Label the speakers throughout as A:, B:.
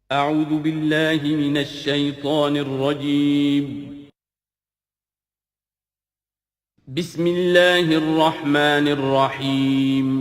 A: اعوذ باللہ من الشیطان الرجیم بسم اللہ الرحمن الرحیم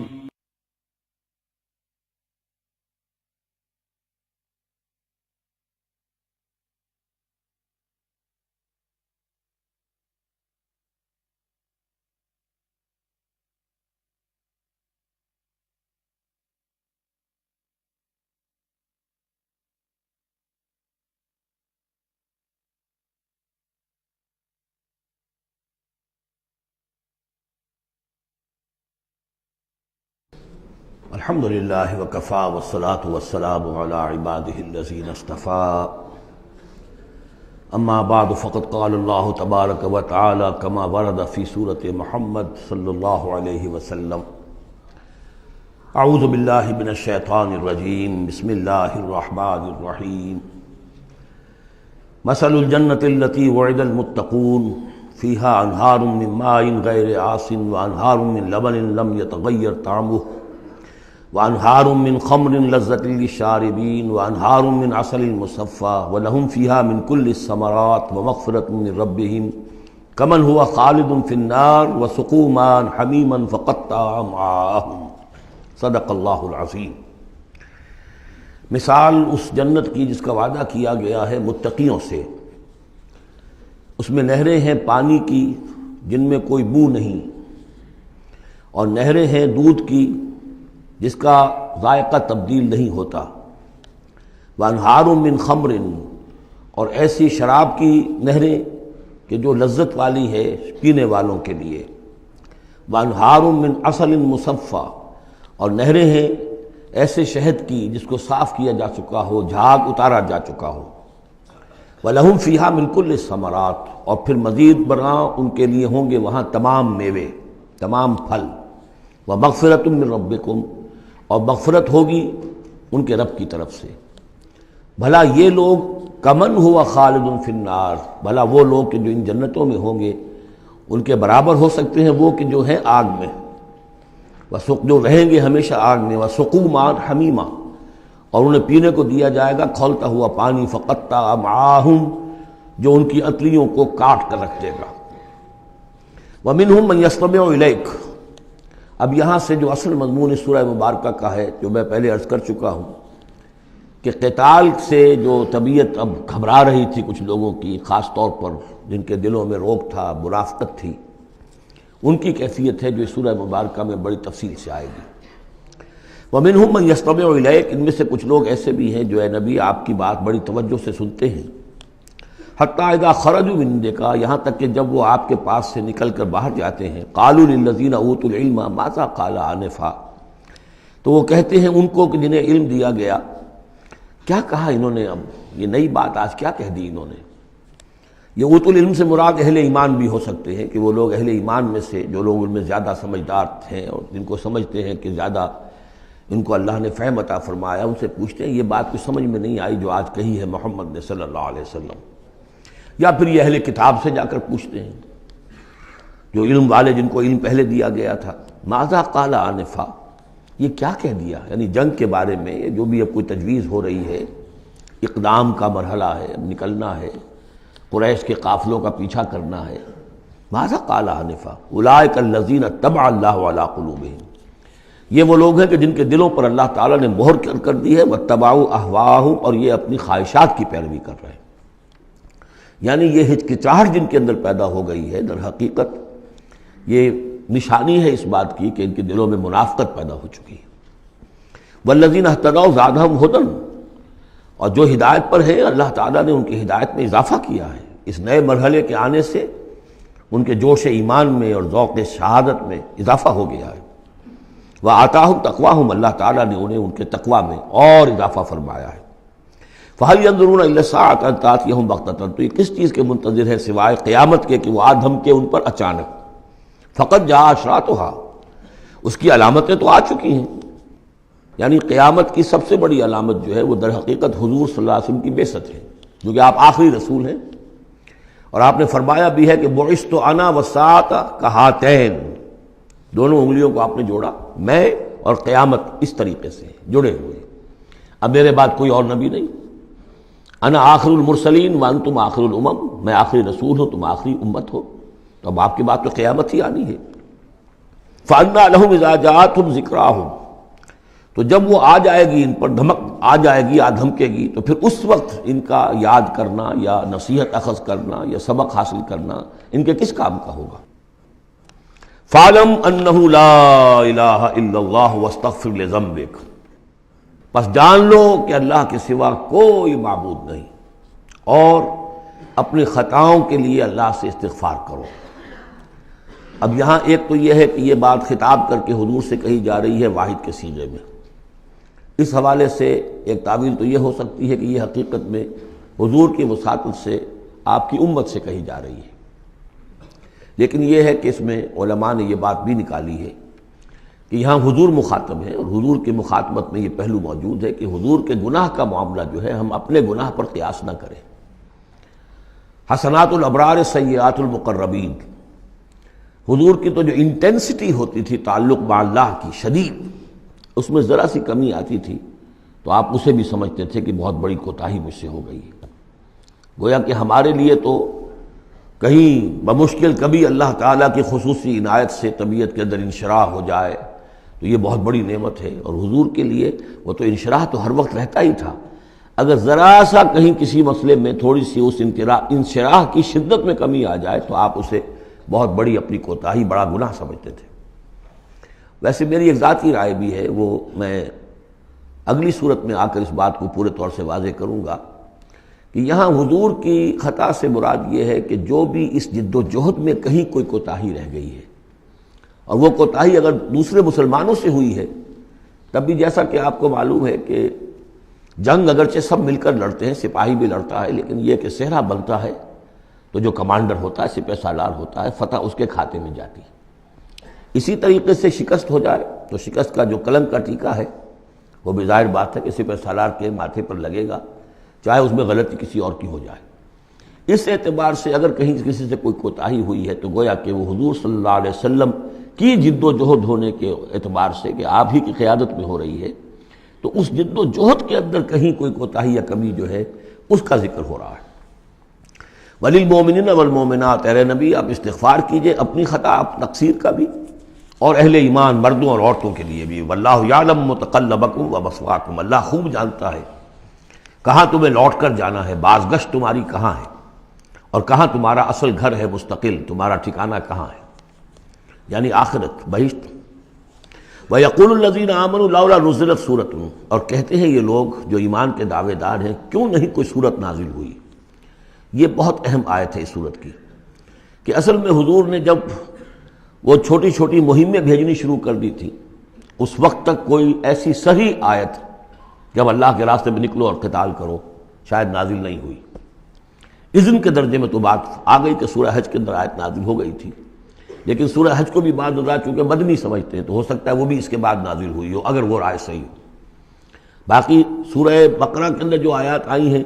B: الحمد للہ وکفا والصلاة والسلام علی عباده الذین اصطفى اما بعد فقد قال اللہ تبارک وتعالی کما ورد فی سورۃ محمد صلی اللہ علیہ وسلم اعوذ باللہ من الشیطان الرجیم بسم اللہ الرحمن الرحیم مثل الجنۃ التي وعد المتقون فیہا انہار من ماء غیر آسن وانہار من لبن لم يتغیر طعمه وانہار من خمر لذۃ للشاربین وانہار من عسل مصفى ولہم فیہا من کل الثمرات ومغفرۃ من ربہم کمن ہوا خالد فی النار وسقوا ماء حمیما فقطع امعاءہم صدق اللہ العظیم۔ مثال اس جنت کی جس کا وعدہ کیا گیا ہے متقیوں سے، اس میں نہریں ہیں پانی کی جن میں کوئی بو نہیں، اور نہریں ہیں دودھ کی جس کا ذائقہ تبدیل نہیں ہوتا، وانہار من خمر، اور ایسی شراب کی نہریں کہ جو لذت والی ہے پینے والوں کے لیے، وانہار من عسل مصفى، اور نہریں ہیں ایسے شہد کی جس کو صاف کیا جا چکا ہو، جھاگ اتارا جا چکا ہو، وَلَهُمْ فِيهَا مِنْ كُلِّ الثَّمَرَاتِ، اور پھر مزید برآں ان کے لیے ہوں گے وہاں تمام میوے، تمام پھل، وَمَغْفِرَةٌ مِّن رَبِّكُمْ، اور مغفرت ہوگی ان کے رب کی طرف سے۔ بھلا یہ لوگ کمن ہوا خالد فی النار، بھلا وہ لوگ کہ جو ان جنتوں میں ہوں گے ان کے برابر ہو سکتے ہیں وہ کہ جو ہیں آگ میں، جو رہیں گے ہمیشہ آگ میں، وسقوا ماء حمیما، اور انہیں پینے کو دیا جائے گا کھولتا ہوا پانی، فقطع امعاءہم، جو ان کی انتڑیوں کو کاٹ کر رکھ دے گا۔ ومنہم من یستمع الیک، اب یہاں سے جو اصل مضمون اس سورہ مبارکہ کا ہے، جو میں پہلے عرض کر چکا ہوں کہ قتال سے جو طبیعت اب گھبرا رہی تھی کچھ لوگوں کی، خاص طور پر جن کے دلوں میں روک تھا، منافقت تھی، ان کی کیفیت ہے جو اس سورہ مبارکہ میں بڑی تفصیل سے آئے گی۔ وَمِنْهُمْ مَنْ يَسْتَمِعُ إِلَيْكَ، ان میں سے کچھ لوگ ایسے بھی ہیں جو اے نبی آپ کی بات بڑی توجہ سے سنتے ہیں، حتیٰ اذا خرجوا من عندک، یہاں تک کہ جب وہ آپ کے پاس سے نکل کر باہر جاتے ہیں، قالوا للذین اوتوا العلم ماذا قال آنفا، تو وہ کہتے ہیں ان کو کہ جنہیں علم دیا گیا، کیا کہا انہوں نے، اب یہ نئی بات آج کیا کہہ دی انہوں نے۔ یہ اوتوا العلم سے مراد اہل ایمان بھی ہو سکتے ہیں کہ وہ لوگ اہل ایمان میں سے جو لوگ ان میں زیادہ سمجھدار ہیں اور جن کو سمجھتے ہیں کہ زیادہ ان کو اللہ نے فہم عطا فرمایا، ان سے پوچھتے ہیں یہ بات کچھ سمجھ میں نہیں آئی جو آج کہی ہے محمد نے صلی اللہ علیہ وسلم، یا پھر یہ اہل کتاب سے جا کر پوچھتے ہیں جو علم والے جن کو علم پہلے دیا گیا تھا، ماذا قال آنفا، یہ کیا کہہ دیا، یعنی جنگ کے بارے میں جو بھی اب کوئی تجویز ہو رہی ہے، اقدام کا مرحلہ ہے، اب نکلنا ہے، قریش کے قافلوں کا پیچھا کرنا ہے، ماذا قال آنفا اولئک الذین طبع اللہ علی قلوبہم، یہ وہ لوگ ہیں کہ جن کے دلوں پر اللہ تعالیٰ نے مہر کر دی ہے، واتبعوا اہواءہم، اور یہ اپنی خواہشات کی پیروی کر رہے ہیں، یعنی یہ ہچکچاہٹ جن کے اندر پیدا ہو گئی ہے در حقیقت یہ نشانی ہے اس بات کی کہ ان کے دلوں میں منافقت پیدا ہو چکی ہے۔ والذین اہتدوا زادہم ھدی، اور جو ہدایت پر ہیں اللہ تعالیٰ نے ان کی ہدایت میں اضافہ کیا ہے، اس نئے مرحلے کے آنے سے ان کے جوش ایمان میں اور ذوق شہادت میں اضافہ ہو گیا ہے۔ وآتاہم تقواہم، اللہ تعالیٰ نے انہیں ان کے تقوی میں اور اضافہ فرمایا ہے۔ فَهَلْ يَنظُرُونَ إِلَّا السَّاعَةَ أَن تَأْتِيَهُم بَغْتَةً، تو یہ کس چیز کے منتظر ہے سوائے قیامت کے کہ وہ آ دھمکے ان پر اچانک۔ فَقَدْ جَاءَ أَشْرَاطُهَا، اس کی علامتیں تو آ چکی ہیں، یعنی قیامت کی سب سے بڑی علامت جو ہے وہ در حقیقت حضور صلی اللہ علیہ وسلم کی بعثت ہے، جو کہ آپ آخری رسول ہیں، اور آپ نے فرمایا بھی ہے کہ بُعِثْتُ أَنَا وَالسَّاعَةُ كَهَاتَيْنِ، دونوں انگلیوں کو آپ نے جوڑا، میں اور قیامت اس طریقے سے جڑے ہوئے، اب میرے بعد کوئی اور نبی نہیں، انا آخر المرسلین وانتم آخر الامم، میں آخری رسول ہوں، تم آخری امت ہو، تو اب آپ کے بعد تو قیامت ہی آنی ہے۔ فَأَنَّىٰ لَهُمْ إِذَا جَاءَتْهُمْ ذِكْرَاهُمْ، تو جب وہ آ جائے گی، ان پر دھمک آ جائے گی، آ دھمکے گی، تو پھر اس وقت ان کا یاد کرنا یا نصیحت اخذ کرنا یا سبق حاصل کرنا ان کے کس کام کا ہوگا؟ فَاعْلَمْ أَنَّهُ لَا إِلَٰهَ إِلَّا اللَّهُ وَاسْتَغْفِرْ لِذَنبِكَ، بس جان لو کہ اللہ کے سوا کوئی معبود نہیں، اور اپنی خطاؤں کے لیے اللہ سے استغفار کرو۔ اب یہاں ایک تو یہ ہے کہ یہ بات خطاب کر کے حضور سے کہی جا رہی ہے واحد کے صیغے میں، اس حوالے سے ایک تعویل تو یہ ہو سکتی ہے کہ یہ حقیقت میں حضور کی وساطت سے آپ کی امت سے کہی جا رہی ہے، لیکن یہ ہے کہ اس میں علماء نے یہ بات بھی نکالی ہے کہ یہاں حضور مخاطب ہے، اور حضور کی مخاطبت میں یہ پہلو موجود ہے کہ حضور کے گناہ کا معاملہ جو ہے ہم اپنے گناہ پر قیاس نہ کریں۔ حسنات الابرار سیئات المقربین، حضور کی تو جو انٹینسٹی ہوتی تھی تعلق مع اللہ کی شدید، اس میں ذرا سی کمی آتی تھی تو آپ اسے بھی سمجھتے تھے کہ بہت بڑی کوتاہی مجھ سے ہو گئی ہے۔ گویا کہ ہمارے لیے تو کہیں بمشکل کبھی اللہ تعالیٰ کی خصوصی عنایت سے طبیعت کے اندر انشراح ہو جائے تو یہ بہت بڑی نعمت ہے، اور حضور کے لیے وہ تو انشراح تو ہر وقت رہتا ہی تھا۔ اگر ذرا سا کہیں کسی مسئلے میں تھوڑی سی اس انشراح کی شدت میں کمی آ جائے تو آپ اسے بہت بڑی اپنی کوتاہی، بڑا گناہ سمجھتے تھے۔ ویسے میری ایک ذاتی رائے بھی ہے، وہ میں اگلی صورت میں آ کر اس بات کو پورے طور سے واضح کروں گا کہ یہاں حضور کی خطا سے مراد یہ ہے کہ جو بھی اس جد و جہد میں کہیں کوئی کوتاہی رہ گئی ہے، اور وہ کوتاہی اگر دوسرے مسلمانوں سے ہوئی ہے، تب بھی جیسا کہ آپ کو معلوم ہے کہ جنگ اگرچہ سب مل کر لڑتے ہیں، سپاہی بھی لڑتا ہے، لیکن یہ کہ صحرا بنتا ہے تو جو کمانڈر ہوتا ہے، سپہ سالار ہوتا ہے، فتح اس کے کھاتے میں جاتی ہے۔ اسی طریقے سے شکست ہو جائے تو شکست کا جو کلنک کا ٹیکہ ہے وہ بھی ظاہر بات ہے کہ سپہ سالار کے ماتھے پر لگے گا، چاہے اس میں غلطی کسی اور کی ہو جائے۔ اس اعتبار سے اگر کہیں کسی سے کوئی کوتاہی ہوئی ہے تو گویا کہ وہ حضور صلی اللہ علیہ وسلم کی جد و جہد ہونے کے اعتبار سے کہ آپ ہی کی قیادت میں ہو رہی ہے، تو اس جد و جہد کے اندر کہیں کوئی کوتاہی یا کمی جو ہے اس کا ذکر ہو رہا ہے۔ وَلِلْمُؤْمِنِينَ وَالْمُؤْمِنَاتِ، اے نبی آپ استغفار کیجئے اپنی خطا، تقصیر کا بھی، اور اہل ایمان مردوں اور عورتوں کے لیے بھی۔ وَاللَّهُ يَعْلَمُ مُتَقَلَّبَكُمْ وَمَثْوَاكُمْ، اللہ خوب جانتا ہے کہاں تمہیں لوٹ کر جانا ہے، بازگشت تمہاری کہاں ہے، اور کہاں تمہارا اصل گھر ہے مستقل، تمہارا ٹھکانہ کہاں ہے، یعنی آخرت، بہشت۔ وَيَقُولُ الَّذِينَ آمَنُوا لَوْلَا نُزِّلَتْ سُورَةٌ، اور کہتے ہیں یہ لوگ جو ایمان کے دعوے دار ہیں کیوں نہیں کوئی سورت نازل ہوئی۔ یہ بہت اہم آیت ہے اس سورت کی، کہ اصل میں حضور نے جب وہ چھوٹی چھوٹی مہمیں بھیجنی شروع کر دی تھی، اس وقت تک کوئی ایسی صحیح آیت جب اللہ کے راستے میں نکلو اور قتال کرو شاید نازل نہیں ہوئی۔ اذن کے درجے میں تو بات آ گئی کہ سورہ حج کے اندر آیت نازل ہو گئی تھی، لیکن سورہ حج کو بھی بعض حضرات چونکہ مدنی سمجھتے ہیں تو ہو سکتا ہے وہ بھی اس کے بعد نازل ہوئی ہو اگر وہ رائے صحیح ہو۔ باقی سورہ بقرہ کے اندر جو آیات آئی ہیں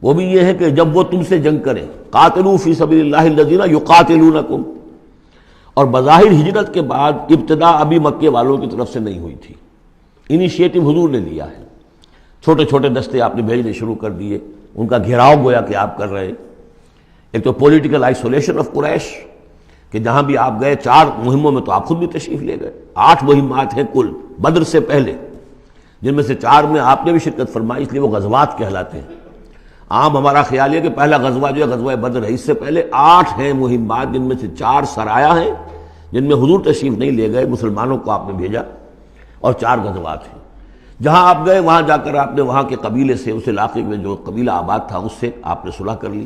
B: وہ بھی یہ ہے کہ جب وہ تم سے جنگ کریں، قاتلوا فی سبیل اللہ الذین یقاتلونکم، اور بظاہر ہجرت کے بعد ابتدا ابھی مکے والوں کی طرف سے نہیں ہوئی تھی، انیشیٹو حضور نے لیا ہے، چھوٹے چھوٹے دستے آپ نے بھیجنے شروع کر دیے، ان کا گھیراؤ گویا کہ آپ کر رہے۔ ایک تو پولیٹیکل آئسولیشن آف قریش، کہ جہاں بھی آپ گئے 4 مہموں میں تو آپ خود بھی تشریف لے گئے، 8 مہمات ہیں کل بدر سے پہلے، جن میں سے 4 میں آپ نے بھی شرکت فرمائی، اس لیے وہ غزوات کہلاتے ہیں۔ عام ہمارا خیال ہے کہ پہلا غزوہ جو ہے غزوہ بدر ہے، اس سے پہلے 8 ہیں مہمات، جن میں سے 4 سرایا ہیں جن میں حضور تشریف نہیں لے گئے، مسلمانوں کو آپ نے بھیجا، اور 4 غزوات ہیں۔ جہاں آپ گئے وہاں جا کر آپ نے وہاں کے قبیلے سے، اس علاقے میں جو قبیلہ آباد تھا اس سے آپ نے صلح کر لی۔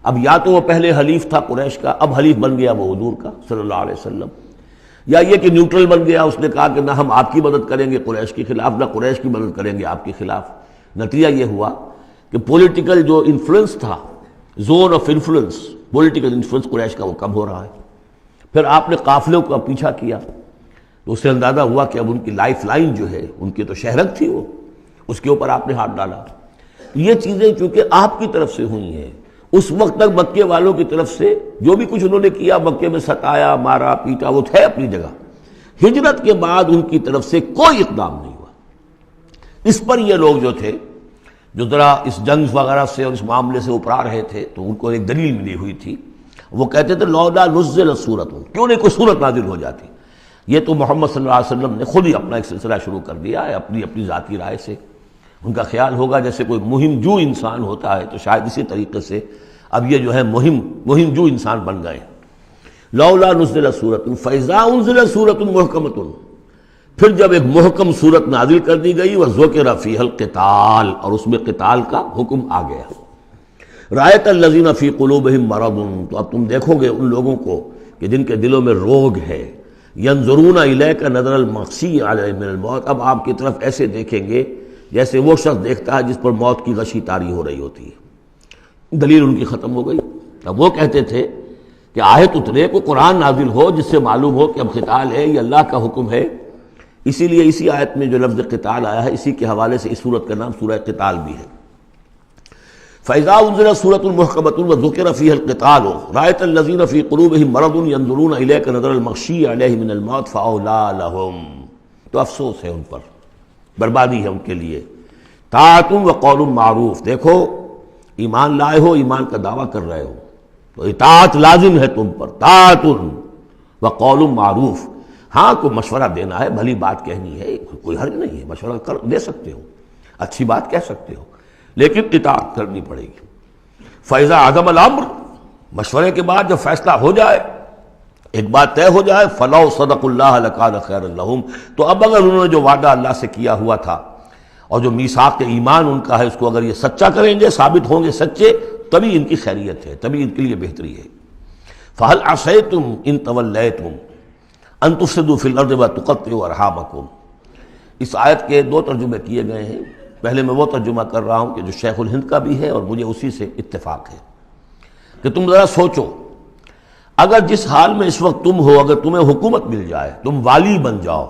B: اب یا تو وہ پہلے حلیف تھا قریش کا، اب حلیف بن گیا وہ حضور کا صلی اللہ علیہ وسلم، یا یہ کہ نیوٹرل بن گیا، اس نے کہا کہ نہ ہم آپ کی مدد کریں گے قریش کے خلاف، نہ قریش کی مدد کریں گے آپ کے خلاف۔ نتیجہ یہ ہوا کہ پولیٹیکل جو انفلوئنس تھا، zone of influence, political influence Quraysh کا وہ کم ہو رہا ہے۔ پھر آپ نے قافلوں کا پیچھا کیا تو اس سے اندازہ ہوا کہ اب ان کی لائف لائن جو ہے، ان کی تو شہرت تھی وہ، اس کے اوپر آپ نے ہاتھ ڈالا۔ یہ چیزیں چونکہ آپ کی طرف سے ہوئی ہیں، اس وقت تک مکے والوں کی طرف سے جو بھی کچھ انہوں نے کیا، مکے میں ستایا، مارا پیٹا، وہ تھے اپنی جگہ۔ ہجرت کے بعد ان کی طرف سے کوئی اقدام نہیں ہوا۔ اس پر یہ لوگ جو تھے جو ذرا اس جنگ وغیرہ سے اور اس معاملے سے اپرا رہے تھے، تو ان کو ایک دلیل ملی ہوئی تھی. وہ کہتے تھے لولا نزل سورۃ، کیوں نہیں کوئی سورت نازل ہو جاتی. یہ تو محمد صلی اللہ علیہ وسلم نے خود ہی اپنا ایک سلسلہ شروع کر دیا ہے اپنی ذاتی رائے سے. ان کا خیال ہوگا جیسے کوئی مہم جو انسان ہوتا ہے، تو شاید اسی طریقے سے اب یہ جو ہے مہم جو انسان بن گئے. لولا نزل سورۃ فاذا انزل سورۃ محکمۃ، پھر جب ایک محکم صورت نازل کر دی گئی، وذکر فیہا القتال، اور اس میں قتال کا حکم آ گیا. رأیت الذین فی قلوبہم مرض، تو اب تم دیکھو گے ان لوگوں کو کہ جن کے دلوں میں روگ ہے. ینظرون الیک نظر المغشی علیہ من الموت، اب آپ کی طرف ایسے دیکھیں گے جیسے وہ شخص دیکھتا ہے جس پر موت کی غشی طاری ہو رہی ہوتی ہے. دلیل ان کی ختم ہو گئی. اب وہ کہتے تھے کہ آیت اترے، کو قرآن نازل ہو جس سے معلوم ہو کہ اب قتال ہے، یہ اللہ کا حکم ہے. اسی لیے اسی آیت میں جو لفظ قتال آیا ہے، اسی کے حوالے سے اس سورت کا نام سورہ قتال بھی ہے. فَإِذَا أُنزِلَتْ سُورَةٌ مُحْكَمَةٌ وَذُكِرَ فِيهَا الْقِتَالُ رَأَيْتَ الَّذِينَ فِي قُلُوبِهِم مَّرَضٌ يَنظُرُونَ إِلَيْكَ نَظَرَ الْمَغْشِيِّ عَلَيْهِ مِنَ الْمَوْتِ فَأَوْلَىٰ لَهُمْ، تو افسوس ہے ان پر، بربادی ہے ان کے لیے. طاعۃ وقول معروف، دیکھو ایمان لائے ہو، ایمان کا دعویٰ کر رہے ہو تو اطاعت لازم ہے تم پر. طاعۃ وقول معروف، ہاں کوئی مشورہ دینا ہے، بھلی بات کہنی ہے، کوئی حرج نہیں ہے، مشورہ دے سکتے ہو، اچھی بات کہہ سکتے ہو، لیکن اطاعت کرنی پڑے گی. فَإِذَا عَزَمَ الْأَمْرُ، مشورے کے بعد جب فیصلہ ہو جائے، ایک بات طے ہو جائے، فَلَوْ صَدَقُوا اللَّهَ لَكَانَ خَيْرًا لَهُمْ، تو اب اگر انہوں نے جو وعدہ اللہ سے کیا ہوا تھا اور جو میثاق ایمان ان کا ہے، اس کو اگر یہ سچا کریں گے، ثابت ہوں گے سچے، تبھی ان کی خیریت ہے، تبھی ان کے لیے بہتری ہے. فَهَلْ عَصَيْتُمْ إِن تَوَلَّيْتُمْ أَن تُفْسِدُوا فِي الْأَرْضِ وَتُقَطِّعُوا أَرْحَامَكُمْ. اس آیت کے دو ترجمے کیے گئے ہیں. پہلے میں وہ ترجمہ کر رہا ہوں کہ جو شیخ الہند کا بھی ہے اور مجھے اسی سے اتفاق ہے، کہ تم ذرا سوچو، اگر جس حال میں اس وقت تم ہو، اگر تمہیں حکومت مل جائے، تم والی بن جاؤ،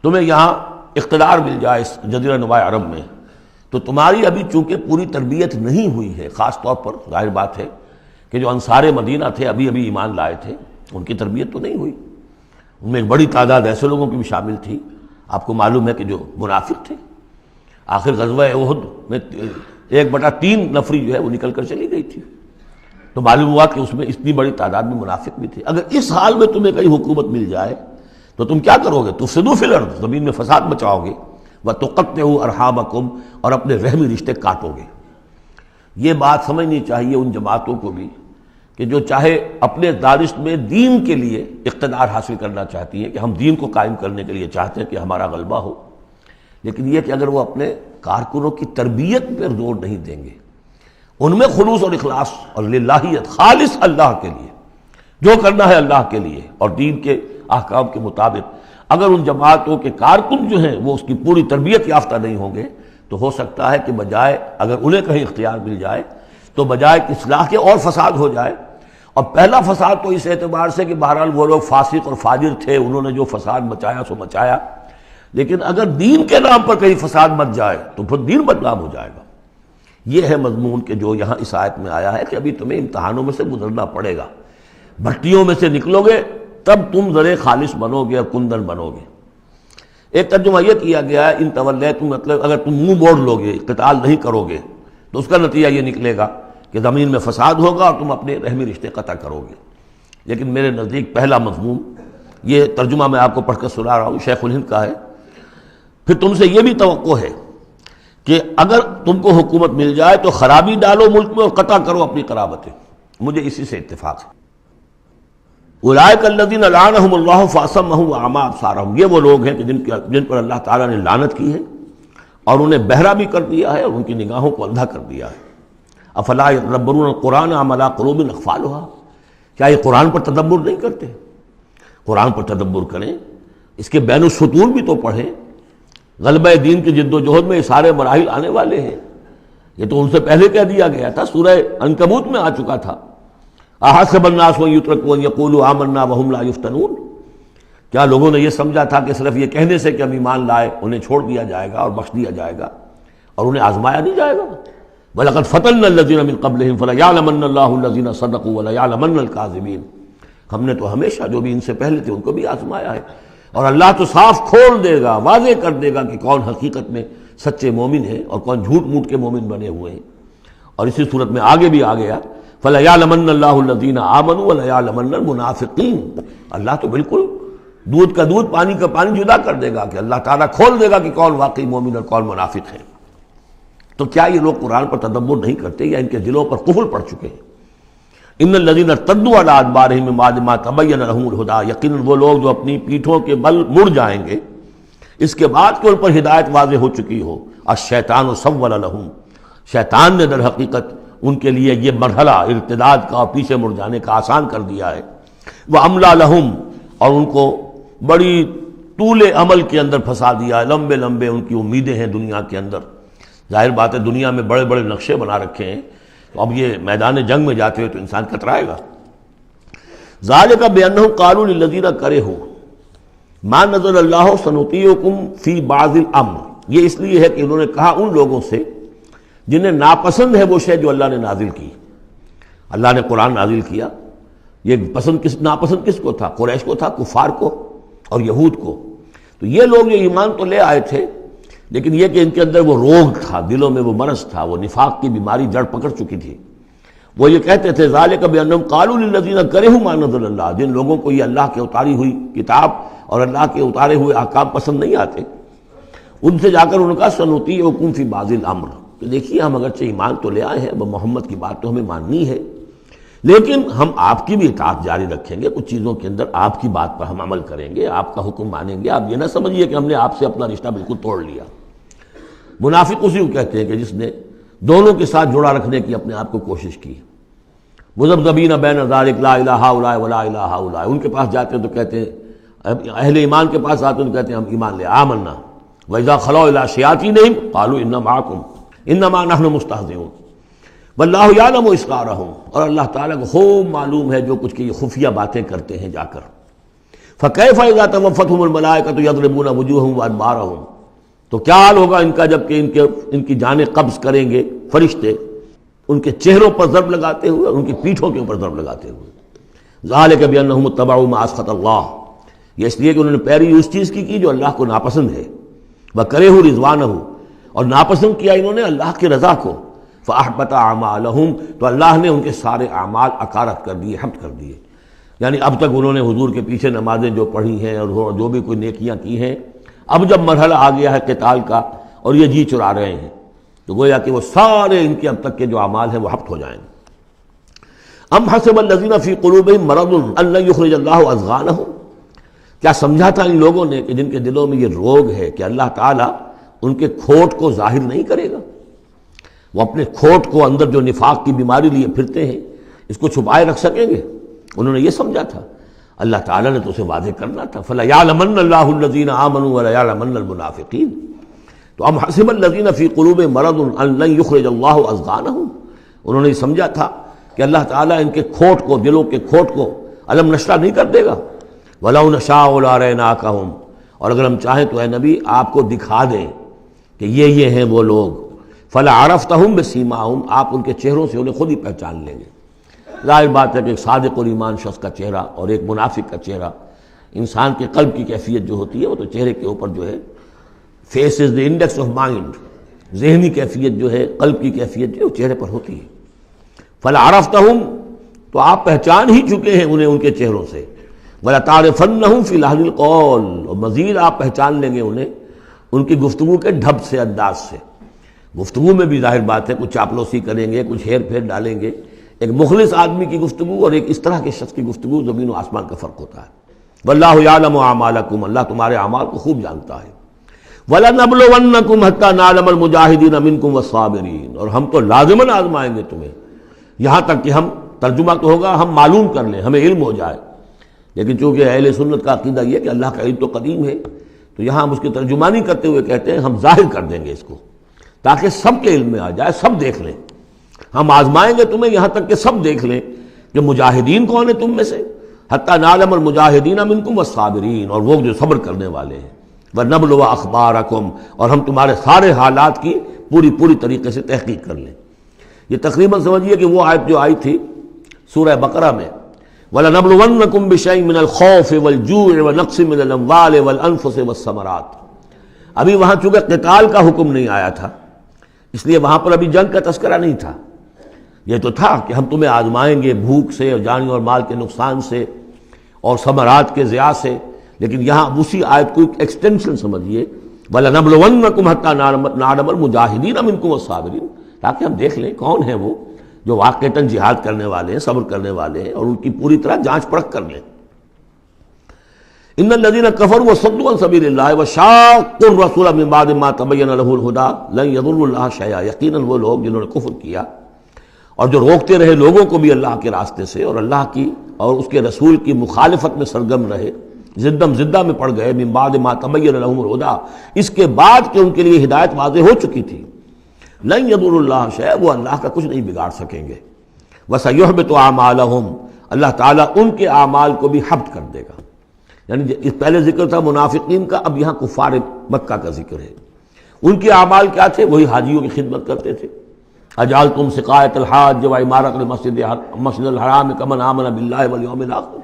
B: تمہیں یہاں اقتدار مل جائے اس جزیرہ نما عرب میں، تو تمہاری ابھی چونکہ پوری تربیت نہیں ہوئی ہے، خاص طور پر ظاہر بات ہے کہ جو انصار مدینہ تھے، ابھی ایمان لائے تھے، ان کی تربیت تو نہیں ہوئی. ان میں ایک بڑی تعداد ایسے لوگوں کی بھی شامل تھی، آپ کو معلوم ہے کہ جو منافق تھے. آخر غزوہ احد میں 1/3 نفری جو ہے وہ نکل کر چلی گئی تھی، تو معلوم ہوا کہ اس میں اتنی بڑی تعداد میں منافق بھی تھے. اگر اس حال میں تمہیں کہیں حکومت مل جائے تو تم کیا کرو گے؟ تفسدوا فی الارض، زمین میں فساد مچاؤ گے، وتقطعوا ارحامکم، اور اپنے رحمی رشتے کاٹو گے. یہ بات سمجھنی چاہیے ان جماعتوں کو بھی کہ جو چاہے اپنے دانش میں دین کے لیے اقتدار حاصل کرنا چاہتی ہیں، کہ ہم دین کو قائم کرنے کے لیے چاہتے ہیں کہ ہمارا غلبہ ہو، لیکن یہ کہ اگر وہ اپنے کارکنوں کی تربیت پر زور نہیں دیں گے، ان میں خلوص اور اخلاص اور للہیت، خالص اللہ کے لیے جو کرنا ہے اللہ کے لیے اور دین کے احکام کے مطابق، اگر ان جماعتوں کے کارکن جو ہیں وہ اس کی پوری تربیت یافتہ نہیں ہوں گے، تو ہو سکتا ہے کہ بجائے اگر انہیں کہیں اختیار مل جائے تو بجائے کہ اصلاح کے اور فساد ہو جائے. اور پہلا فساد تو اس اعتبار سے کہ بہرحال وہ لوگ فاسق اور فاجر تھے، انہوں نے جو فساد مچایا سو مچایا، لیکن اگر دین کے نام پر کہیں فساد مچ جائے تو پھر دین بدنام ہو جائے گا. یہ ہے مضمون کہ جو یہاں اس آیت میں آیا ہے کہ ابھی تمہیں امتحانوں میں سے گزرنا پڑے گا، بھٹیوں میں سے نکلو گے تب تم ذرے خالص بنو گے اور کندن بنو گے. ایک ترجمہ یہ کیا گیا ہے ان تولیتم، مطلب اگر تم منہ موڑ لو گے، قتال نہیں کرو گے، تو اس کا نتیجہ یہ نکلے گا کہ زمین میں فساد ہوگا اور تم اپنے رحمی رشتے قطع کرو گے. لیکن میرے نزدیک پہلا مضمون، یہ ترجمہ میں آپ کو پڑھ کر سنا رہا ہوں، شیخ الہند کا ہے. پھر تم سے یہ بھی توقع ہے کہ اگر تم کو حکومت مل جائے تو خرابی ڈالو ملک میں اور قطع کرو اپنی قرابتیں. مجھے اسی سے اتفاق ہے. اولئک الذین لعنہم اللہ فاصمہم واعمی ابصارہم، یہ وہ لوگ ہیں کہ جن پر اللہ تعالیٰ نے لعنت کی ہے اور انہیں بہرا بھی کر دیا ہے اور ان کی نگاہوں کو اندھا کر دیا ہے. افلا یتدبرون القرآن ام علی قلوب اقفالها، کیا یہ قرآن پر تدبر نہیں کرتے؟ قرآن پر تدبر کریں، اس کے بین السطور بھی تو پڑھیں. غلبہ دین کی جد و جہد میں یہ سارے مراحل آنے والے ہیں، یہ تو ان سے پہلے کہہ دیا گیا تھا، سورہ عنکبوت میں آ چکا تھا. احسب الناس ان یترکوا ان یقولوا آمنا وهم لا یفتنون، کیا لوگوں نے یہ سمجھا تھا کہ صرف یہ کہنے سے کہ ہم ایمان لائے انہیں چھوڑ دیا جائے گا اور بخش دیا جائے گا اور انہیں آزمایا نہیں جائے گا؟ وَلَقَدْ فَتَنَّا الَّذِينَ مِن قَبْلِهِمْ فَلَيَعْلَمَنَّ اللَّهُ الَّذِينَ صَدَقُوا وَلَيَعْلَمَنَّ الْكَاذِبِينَ. ہم نے تو ہمیشہ جو بھی ان سے پہلے تھے ان کو بھی آزمایا ہے، اور اللہ تو صاف کھول دے گا، واضح کر دے گا کہ کون حقیقت میں سچے مومن ہیں اور کون جھوٹ موٹ کے مومن بنے ہوئے ہیں۔ اور اسی صورت میں آگے بھی آ گیا فَلَيَعْلَمَنَّ اللَّهُ الَّذِينَ آمَنُوا وَلَيَعْلَمَنَّ الْمُنَافِقِينَ، اللہ تو بالکل دودھ کا دودھ پانی کا پانی جدا کر دے گا کہ اللہ تعالیٰ کھول دے گا کہ کون واقعی مومن اور کون منافق ہے۔ تو کیا یہ لوگ قرآن پر تدبر نہیں کرتے یا ان کے دلوں پر قفل پڑ چکے ہیں؟ ان الذین ارتدوا علی ادبارہم من بعد ما تبین لہم الہدی، یقیناً وہ لوگ جو اپنی پیٹھوں کے بل مڑ جائیں گے اس کے بعد کہ ان پر ہدایت واضح ہو چکی ہو۔ الشیطان سول لہم، شیطان نے در حقیقت ان کے لیے یہ مرحلہ ارتداد کا اور پیچھے مڑ جانے کا آسان کر دیا ہے۔ وَأَمْلَىٰ لَهُمْ، اور ان کو بڑی طول عمل کے اندر پھنسا دیا ہے، لمبے لمبے ان کی امیدیں ہیں دنیا کے اندر۔ ظاہر بات ہے دنیا میں بڑے بڑے نقشے بنا رکھے ہیں، تو اب یہ میدان جنگ میں جاتے ہوئے تو انسان کترائے گا۔ ذَلِكَ بِأَنَّهُمْ قَالُوا لِلَّذِينَ كَرِهُوا مَا نَزَلَ اللَّهُ سَنُطِيعُكُمْ فِي بَعْضِ الْأَمْرِ، یہ اس لیے ہے کہ انہوں نے کہا ان لوگوں سے جنہیں ناپسند ہے وہ شے جو اللہ نے نازل کی۔ اللہ نے قرآن نازل کیا، یہ ناپسند کس کو تھا؟ قریش کو تھا، کفار کو اور یہود کو۔ تو یہ لوگ جو ایمان تو لے آئے تھے، لیکن یہ کہ ان کے اندر وہ روگ تھا، دلوں میں وہ مرض تھا، وہ نفاق کی بیماری جڑ پکڑ چکی تھی۔ وہ یہ کہتے تھے ذالک بانہم قالوا للذین کرہوا ما نزل اللہ، جن لوگوں کو یہ اللہ کے اتاری ہوئی کتاب اور اللہ کے اتارے ہوئے احکام پسند نہیں آتے، ان سے جا کر انہوں نے کہا سنطیعکم فی بعض الامر، کہ دیکھیے ہم اگرچہ ایمان تو لے آئے ہیں، محمد کی بات تو ہمیں ماننی ہے، لیکن ہم آپ کی بھی اطاعت جاری رکھیں گے، کچھ چیزوں کے اندر آپ کی بات پر ہم عمل کریں گے، آپ کا حکم مانیں گے۔ آپ یہ نہ سمجھیے کہ ہم نے آپ سے اپنا رشتہ بالکل توڑ لیا۔ منافق اسی کو کہتے ہیں کہ جس نے دونوں کے ساتھ جوڑا رکھنے کی اپنے آپ کو کوشش کی۔ مذبذبین بین ذلک لا الہ ہؤلاء ولا الہ ہؤلاء، ان کے پاس جاتے ہیں تو کہتے ہیں، اہل ایمان کے پاس آتے ہیں تو کہتے ہیں ہم ایمان لے آمنا، وَإِذَا خَلَوْا إِلَىٰ شَيَاطِينِهِمْ قَالُوا إِنَّا مَعَكُمْ إِنَّمَا نَحْنُ مُسْتَهْزِئُونَ وَاللَّهُ يَعْلَمُ إِسْرَارَهُمْ، اور اللہ تعالیٰ کو خوب معلوم ہے جو کچھ کی یہ خفیہ باتیں کرتے ہیں جا کر۔ فَكَيْفَ إِذَا تَوَفَّتْهُمُ الْمَلَائِكَةُ يَضْرِبُونَ وُجُوهَهُمْ وَأَدْبَارَهُمْ، تو کیا حال ہوگا ان کا جب کہ ان کی جانیں قبض کریں گے فرشتے، ان کے چہروں پر ضرب لگاتے ہوئے اور ان کی پیٹھوں کے اوپر ضرب لگاتے ہوئے۔ ذالک بانہم اتبعوا ما اسخط اللہ، یہ اس لیے کہ انہوں نے پیروی اس چیز کی جو اللہ کو ناپسند ہے۔ وکرہوا رضوانہ، اور ناپسند کیا انہوں نے اللہ کی رضا کو۔ فاحبط اعمالہم، تو اللہ نے ان کے سارے اعمال اکارت کر دیے، حبط کر دیے۔ یعنی اب تک انہوں نے حضور کے پیچھے نمازیں جو پڑھی ہیں اور جو بھی کوئی نیکیاں کی ہیں، اب جب مرحلہ آ گیا ہے قتال کا اور یہ جی چرا رہے ہیں، تو گویا کہ وہ سارے ان کے اب تک کے جو اعمال ہیں وہ حبط ہو جائیں گے۔ ام حسب الذین فی قلوبہم مرض ان لن یخرج اللہ اضغانہم، کیا سمجھا تھا ان لوگوں نے کہ جن کے دلوں میں یہ روگ ہے کہ اللہ تعالیٰ ان کے کھوٹ کو ظاہر نہیں کرے گا، وہ اپنے کھوٹ کو اندر جو نفاق کی بیماری لیے پھرتے ہیں اس کو چھپائے رکھ سکیں گے؟ انہوں نے یہ سمجھا تھا، اللہ تعالیٰ نے تو اسے واضح کرنا تھا۔ فَلَيَعْلَمَنَّ اللَّهُ الَّذِينَ آمَنُوا وَلَيَعْلَمَنَّ الْمُنَافِقِينَ۔ تو ام حسب الذین فی قلوبہم مرض ان لن یخرج اللہ اضغانہم، انہوں نے یہ سمجھا تھا کہ اللہ تعالیٰ ان کے کھوٹ کو، دلوں کے کھوٹ کو علم نشرہ نہیں کر دے گا۔ وَلَوْ نَشَاءُ لَأَرَيْنَاكَهُمْ، اور اگر ہم چاہیں تو اے نبی آپ کو دکھا دیں کہ یہ ہیں وہ لوگ۔ فَلَعَرَفْتَهُمْ بِسِيمَاهُمْ، آپ ان کے چہروں سے انہیں خود ہی پہچان لیں گے۔ ظاہر بات ہے کہ ایک صادق الایمان شخص کا چہرہ اور ایک منافق کا چہرہ، انسان کے قلب کی کیفیت جو ہوتی ہے وہ تو چہرے کے اوپر جو ہے، face is the index of mind, ذہنی کیفیت جو ہے، قلب کی کیفیت جو ہے وہ چہرے پر ہوتی ہے۔ فَلَعَرَفْتَهُمْ، تو آپ پہچان ہی چکے ہیں انہیں ان کے چہروں سے۔ وَلَتَعْرِفَنَّهُمْ فِي لَحْنِ الْقَوْلِ، اور مزید آپ پہچان لیں گے انہیں ان کی گفتگو کے ڈھب سے، انداز سے۔ گفتگو میں بھی ظاہر بات ہے کچھ چاپلوسی کریں گے، کچھ ہیر پھیر ڈالیں گے۔ ایک مخلص آدمی کی گفتگو اور ایک اس طرح کے شخص کی گفتگو زمین و آسمان کا فرق ہوتا ہے۔ وَاللَّهُ يَعْلَمُ أَعْمَالَكُمْ، اللہ تمہارے اعمال کو خوب جانتا ہے۔ وَلَنَبْلُوَنَّكُمْ حَتَّى نَعْلَمَ الْمُجَاهِدِينَ مِنكُمْ وَالصَّابِرِينَ، اور ہم تو لازماً آزمائیں گے تمہیں، یہاں تک کہ ہم، ترجمہ تو ہوگا ہم معلوم کر لیں، ہمیں علم ہو جائے۔ لیکن چونکہ اہل سنت کا عقیدہ یہ کہ اللہ کا علم تو قدیم ہے، تو یہاں ہم اس کی ترجمانی کرتے ہوئے کہتے ہیں ہم ظاہر کر دیں گے اس کو، تاکہ سب کے علم میں آ جائے، سب دیکھ لیں۔ ہم آزمائیں گے تمہیں یہاں تک کہ سب دیکھ لیں کہ مجاہدین کون ہیں تم میں سے، حتیٰ نعلم المجاہدین منکم والصابرین، اور وہ جو صبر کرنے والے ہیں۔ وَنَبْلُوَ أَخْبَارَكُمْ، اور ہم تمہارے سارے حالات کی پوری طریقے سے تحقیق کر لیں۔ یہ تقریباً سمجھیے کہ وہ آیت جو آئی تھی سورہ بقرہ میں، وَلَنَبْلُوَنَّكُمْ بِشَيْءٍ مِّنَ الْخَوْفِ وَالْجُوعِ وَنَقْصٍ مِّنَ الْأَمْوَالِ وَالْأَنفُسِ وَالثَّمَرَاتِ، ابھی وہاں چونکہ قتال کا حکم نہیں آیا تھا، اس لیے وہاں پر ابھی جنگ کا تذکرہ نہیں تھا۔ یہ تو تھا کہ ہم تمہیں آزمائیں گے بھوک سے اور جان اور مال کے نقصان سے اور ثمرات کے ضیاع سے، لیکن یہاں اسی آیت کو ایک ایکسٹینشن سمجھیے، وَلَنَبْلُوَنَّكُمْ حَتَّىٰ نَعْلَمَ الْمُجَاهِدِينَ مِنكُمْ وَالصَّابِرِينَ، تاکہ ہم دیکھ لیں کون ہیں وہ جو واقعتاً جہاد کرنے والے ہیں، صبر کرنے والے ہیں، اور ان کی پوری طرح جانچ پرکھ کر لیں۔ ان الذين كفروا وصدوا عن سبيل الله وشاقوا الرسول من بعد ما تبين له الهدى لن يضروا الله شيئا، یقیناً وہ لوگ جنہوں نے کفر کیا اور جو روکتے رہے لوگوں کو بھی اللہ کے راستے سے اور اللہ کی اور اس کے رسول کی مخالفت میں سرگرم رہے، زدہ میں پڑ گئے، من بعد ما تبين لهم الهدى، اس کے بعد کہ ان کے لیے ہدایت واضح ہو چکی تھی، لن يضروا الله شيئا، وہ اللہ کا کچھ نہیں بگاڑ سکیں گے، وسيحبط اعمالهم، اللہ تعالیٰ ان کے اعمال کو بھی حبط کر دے گا۔ یعنی اس پہلے ذکر تھا منافقین کا، اب یہاں کفار مکہ کا ذکر ہے۔ ان کے اعمال کیا تھے؟ وہی حاجیوں کی خدمت کرتے تھے۔ اجعلتم سقایۃ الحاج وعمارۃ المسجد الحرام کمن آمن باللہ والیوم الآخر،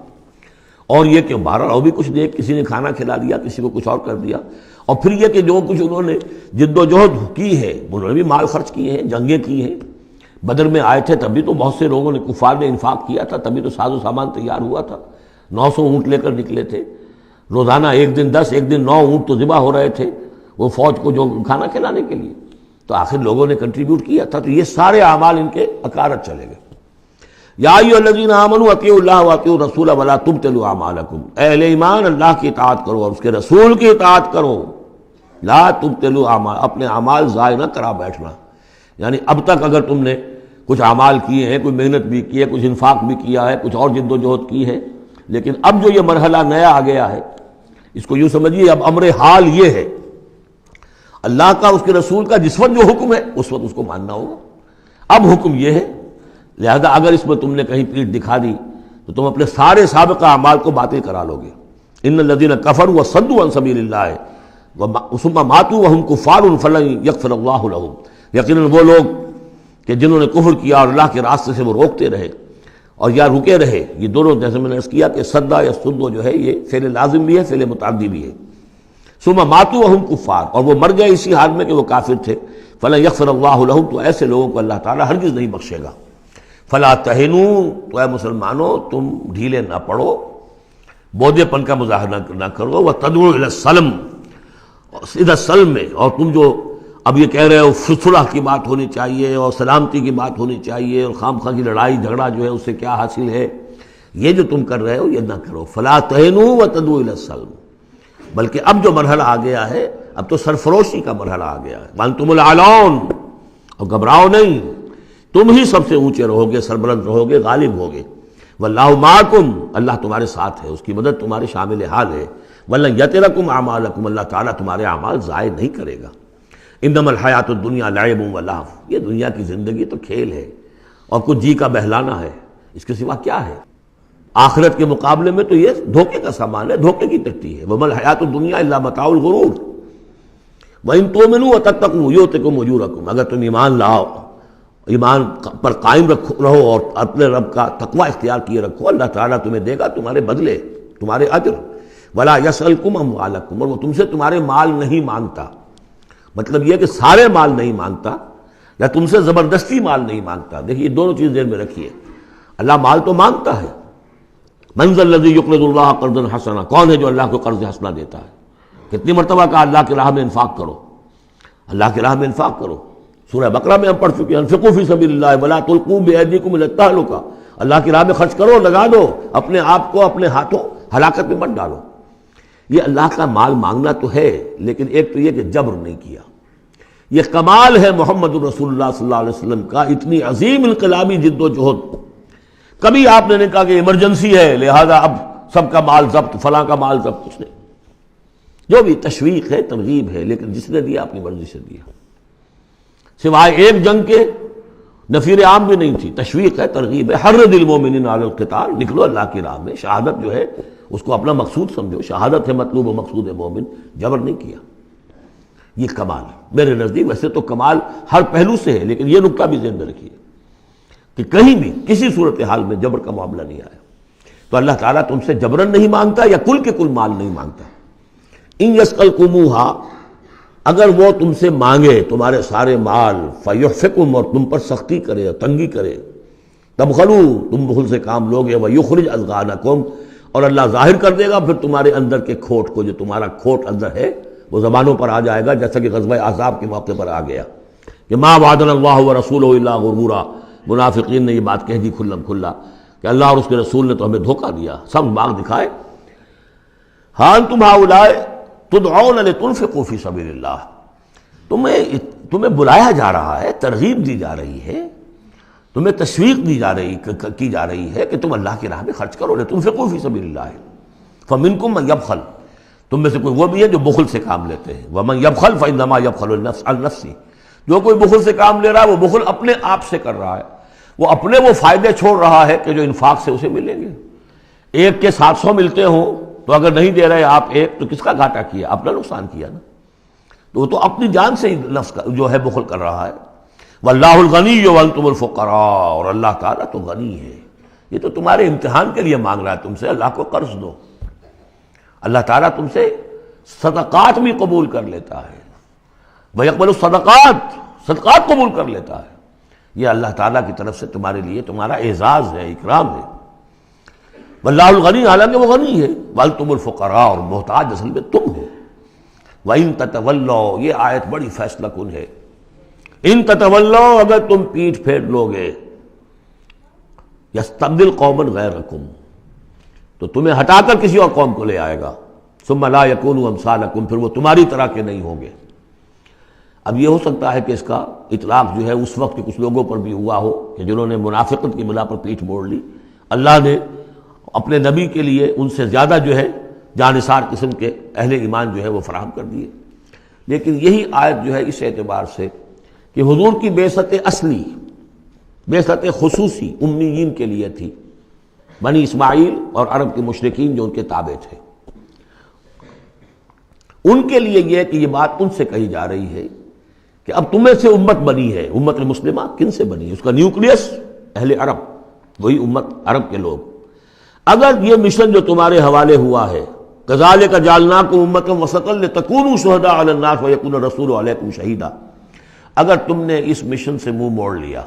B: اور یہ کہ بہرحال اور بھی کچھ دے، کسی نے کھانا کھلا دیا، کسی کو کچھ اور کر دیا، اور پھر یہ کہ جو کچھ انہوں نے جد و جہد کی ہے، انہوں نے بھی مال خرچ کیے ہیں، جنگیں کی ہیں۔ بدر میں آئے تھے تب بھی تو بہت سے لوگوں نے کفار نے انفاق کیا تھا، تبھی تو ساز و سامان تیار ہوا تھا، 900 اونٹ لے کر نکلے تھے، روزانہ ایک دن 10 ایک دن 9 اونٹ تو ذبح ہو رہے تھے وہ فوج کو جو کھانا کھلانے کے لیے، تو آخر لوگوں نے کنٹریبیوٹ کیا تھا، تو یہ سارے اعمال ان کے اکارت چلے گئے۔ یا ایھا الذین آمنوا اطیعوا اللہ واطیعوا الرسول ولا تبطلوا اعمالکم، اے اہل ایمان اللہ کی اطاعت کرو اور اس کے رسول کی اطاعت کرو، لا تبطلوا اعمال، اپنے اعمال ضائع نہ کرا بیٹھنا۔ یعنی اب تک اگر تم نے کچھ اعمال کیے ہیں، کوئی محنت بھی کی ہے، کچھ انفاق بھی کیا ہے، کچھ اور جد و جہد کی ہے، لیکن اب جو یہ مرحلہ نیا آ گیا ہے، اس کو یوں سمجھیے اب امر حال یہ ہے، اللہ کا اس کے رسول کا جس وقت جو حکم ہے اس وقت اس کو ماننا ہوگا۔ اب حکم یہ ہے، لہذا اگر اس میں تم نے کہیں پیٹھ دکھا دی تو تم اپنے سارے سابقہ اعمال کو باطل کرا لو گے۔ ان الذین کفروا وصدوا عن سبیل اللہ ثم ماتوا وهم کفار فلن یغفر اللہ لهم، یقیناً وہ لوگ کہ جنہوں نے کفر کیا اور اللہ کے راستے سے وہ روکتے رہے اور یا رکے رہے، یہ دونوں جیسے میں نے عرض کیا کہ صدا یا صدو جو ہے یہ فعل لازم بھی ہے، فعل متعدی بھی ہے۔ ثم ماتوا وهم کفار، اور وہ مر گئے اسی حال میں کہ وہ کافر تھے، فلن یغفر اللہ لهم، تو ایسے لوگوں کو اللہ تعالیٰ ہرگز نہیں بخشے گا۔ فلا تہنوا، تو اے مسلمانوں تم ڈھیلے نہ پڑو، بودے پن کا مظاہرہ نہ کرو، وتدعوا الی السلم، سیدھا سلم میں، اور تم جو اب یہ کہہ رہے ہو صلح کی بات ہونی چاہیے اور سلامتی کی بات ہونی چاہیے اور خام خواہ کی لڑائی جھگڑا جو ہے اس سے کیا حاصل ہے، یہ جو تم کر رہے ہو یہ نہ کرو۔ فلا تہنوا وتدعوا الی السلم، بلکہ اب جو مرحلہ آ گیا ہے اب تو سرفروشی کا مرحلہ آ گیا ہے، وانتم الاعلون، اور گھبراؤ نہیں، تم ہی سب سے اونچے رہو گے، سربلند رہو گے، غالب ہوگے۔ واللہ معکم، اللہ تمہارے ساتھ ہے، اس کی مدد تمہارے شامل حال ہے۔ ولن یترکم اعمالکم، اللہ تعالیٰ تمہارے اعمال ضائع نہیں کرے گا۔ انما الحیات الدنیا لعب و لہو، یہ دنیا کی زندگی تو کھیل ہے اور کچھ جی کا بہلانا ہے، اس کے سوا کیا ہے؟ آخرت کے مقابلے میں تو یہ دھوکے کا سامان ہے، دھوکے کی ٹٹی ہے۔ وما الحیات الدنیا الا متاع الغرور وان تؤمنوا وتتقوا یؤتکم اجورکم، اگر تم ایمان لاؤ، ایمان پر قائم رہو اور اپنے رب کا تقوی اختیار کیے رکھو، اللہ تعالیٰ تمہیں دے گا تمہارے بدلے، تمہارے اجر۔ ولا یسألکم اموالکم، اور وہ تم سے تمہارے مال نہیں مانگتا، مطلب یہ کہ سارے مال نہیں مانگتا یا تم سے زبردستی مال نہیں مانگتا۔ دیکھیے دونوں چیز ذہن میں رکھیے، اللہ مال تو مانگتا ہے، من ذا الذی یقرض اللہ قرضا حسنا، کون ہے جو اللہ کو قرض حسنا دیتا ہے؟ کتنی مرتبہ کہا اللہ کی راہ میں انفاق کرو، اللہ کی راہ میں انفاق کرو۔ سورہ بقرہ میں ہم پڑھ چکے ہیں، انفقوا فی سبیل اللہ ولا تلقوا بایدیکم الی التہلکہ، اللہ کی راہ میں خرچ کرو، لگا دو، اپنے آپ کو اپنے ہاتھوں ہلاکت میں مت ڈالو۔ یہ اللہ کا مال مانگنا تو ہے، لیکن ایک تو یہ کہ جبر نہیں کیا۔ یہ کمال ہے محمد الرسول اللہ صلی اللہ علیہ وسلم کا، اتنی عظیم انقلابی جد و جہد۔ کبھی آپ نے نہیں کہا کہ ایمرجنسی ہے لہذا اب سب کا مال ضبط، فلاں کا مال ضبط، کچھ نہیں، جو بھی تشویق ہے، ترغیب ہے، لیکن جس نے دیا اپنی مرضی سے دیا، سوائے ایک جنگ کے نفیر عام بھی نہیں تھی، تشویق ہے، ترغیب ہے، حرض المومنین علی القتال، نکلو اللہ کی راہ میں، شہادت جو ہے اس کو اپنا مقصود سمجھو، شہادت ہے مطلوب و مقصود مومن، جبر نہیں کیا۔ یہ کمال ہے میرے نزدیک، ویسے تو کمال ہر پہلو سے ہے، لیکن یہ نکتہ بھی ذہن میں رکھیے کہ کہیں بھی کسی صورتحال میں جبر کا معاملہ نہیں آیا۔ تو اللہ تعالیٰ تم سے جبرن نہیں مانگتا یا کل کے کل مال نہیں مانگتا۔ ان یسألکموہا، اگر وہ تم سے مانگے تمہارے سارے مال فیحفکم، اور تم پر سختی کرے، تنگی کرے، تبخلوا، تم بخل سے کام لوگے، ویخرج اضغانکم، اور اللہ ظاہر کر دے گا پھر تمہارے اندر کے کھوٹ کو، جو تمہارا کھوٹ اندر ہے وہ زبانوں پر آ جائے گا، جیسا کہ غزوہ احزاب کے موقع پر آ گیا کہ ما وعدنا اللہ ورسولہ الا غرورا، منافقین نے یہ بات کہہ دی کھلم کھلا کہ اللہ اور اس کے رسول نے تو ہمیں دھوکہ دیا، سب باغ دکھائے۔ ہاں انتم ہؤلاء تدعون لتنفقوا فی سبیل اللہ، تمہیں بلایا جا رہا ہے، ترغیب دی جا رہی ہے، تمہیں تشویق دی جا رہی ہے کہ تم اللہ کی راہ میں خرچ کرو، لتنفقوا فی سبیل اللہ، فمنکم من یبخل، تم میں سے کوئی وہ بھی ہے جو بخل سے کام لیتے ہیں، ومن یبخل فانما یبخل عن نفسہ، جو کوئی بخل سے کام لے رہا ہے وہ بخل اپنے آپ سے کر رہا ہے، وہ اپنے وہ فائدے چھوڑ رہا ہے کہ جو انفاق سے اسے ملیں گے۔ ایک کے 700 ملتے ہوں تو اگر نہیں دے رہے آپ ایک تو کس کا گھاٹا کیا؟ اپنا نقصان کیا نا، تو وہ تو اپنی جان سے ہی نفس کا جو ہے بخل کر رہا ہے۔ واللہ الغنی وانتم الفقراء، اور اللہ تعالیٰ تو غنی ہے، یہ تو تمہارے امتحان کے لیے مانگ رہا ہے تم سے، اللہ کو قرض دو۔ اللہ تعالیٰ تم سے صدقات بھی قبول کر لیتا ہے، وَيَقْبَلُ الصَّدَقَاتِ، صدقات قبول کر لیتا ہے، یہ اللہ تعالیٰ کی طرف سے تمہارے لیے تمہارا اعزاز ہے، اکرام ہے۔ واللہ الغنی، حالانکہ وہ غنی ہے، وانتم الفقراء، اور محتاج اصل میں تم ہو۔ وَإِن تَتَوَلَّوْا، یہ آیت بڑی فیصلہ کن ہے، ان تتولوا، اگر تم پیٹھ پھیر لوگے، یستبدل قوما غیرکم، تو تمہیں ہٹا کر کسی اور قوم کو لے آئے گا، ثم لا یکونوا امثالکم، پھر وہ تمہاری طرح کے نہیں ہوں گے۔ اب یہ ہو سکتا ہے کہ اس کا اطلاق جو ہے اس وقت کے کچھ لوگوں پر بھی ہوا ہو کہ جنہوں نے منافقت کی بنا پر پیٹھ موڑ لی، اللہ نے اپنے نبی کے لیے ان سے زیادہ جو ہے جانثار قسم کے اہل ایمان جو ہے وہ فراہم کر دیے۔ لیکن یہی آیت جو ہے اس اعتبار سے کہ حضور کی بعثت اصلی، بعثت خصوصی امیین کے لیے تھی، بنی اسماعیل اور عرب کے مشرکین جو ان کے تابع تھے، ان کے لیے یہ کہ یہ بات ان سے کہی جا رہی ہے کہ اب تمہیں سے امت بنی ہے، امت مسلمہ کن سے بنی ہے؟ اس کا نیوکلیس اہل عرب، وہی امت عرب کے لوگ۔ اگر یہ مشن جو تمہارے حوالے ہوا ہے، کذالک جعلناکم امۃ وسطا لتکونوا شہداء علی الناس ویکون الرسول علیکم شہیدا، اگر تم نے اس مشن سے منہ موڑ لیا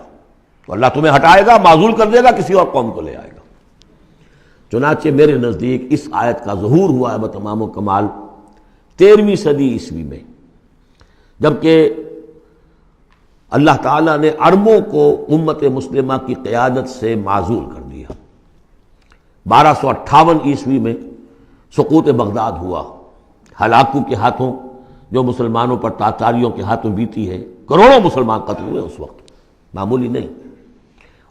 B: تو اللہ تمہیں ہٹائے گا، معزول کر دے گا، کسی اور قوم کو لے آئے گا۔ چنانچہ میرے نزدیک اس آیت کا ظہور ہوا ہے بتمام و کمال 13ویں صدی عیسوی میں، جبکہ اللہ تعالیٰ نے عربوں کو امت مسلمہ کی قیادت سے معزول کر دیا۔ 1258 عیسوی میں سقوط بغداد ہوا، ہلاکو کے ہاتھوں جو مسلمانوں پر تاتاریوں کے ہاتھوں بیتی ہے، کروڑوں مسلمان قتل ہوئے اس وقت، معمولی نہیں۔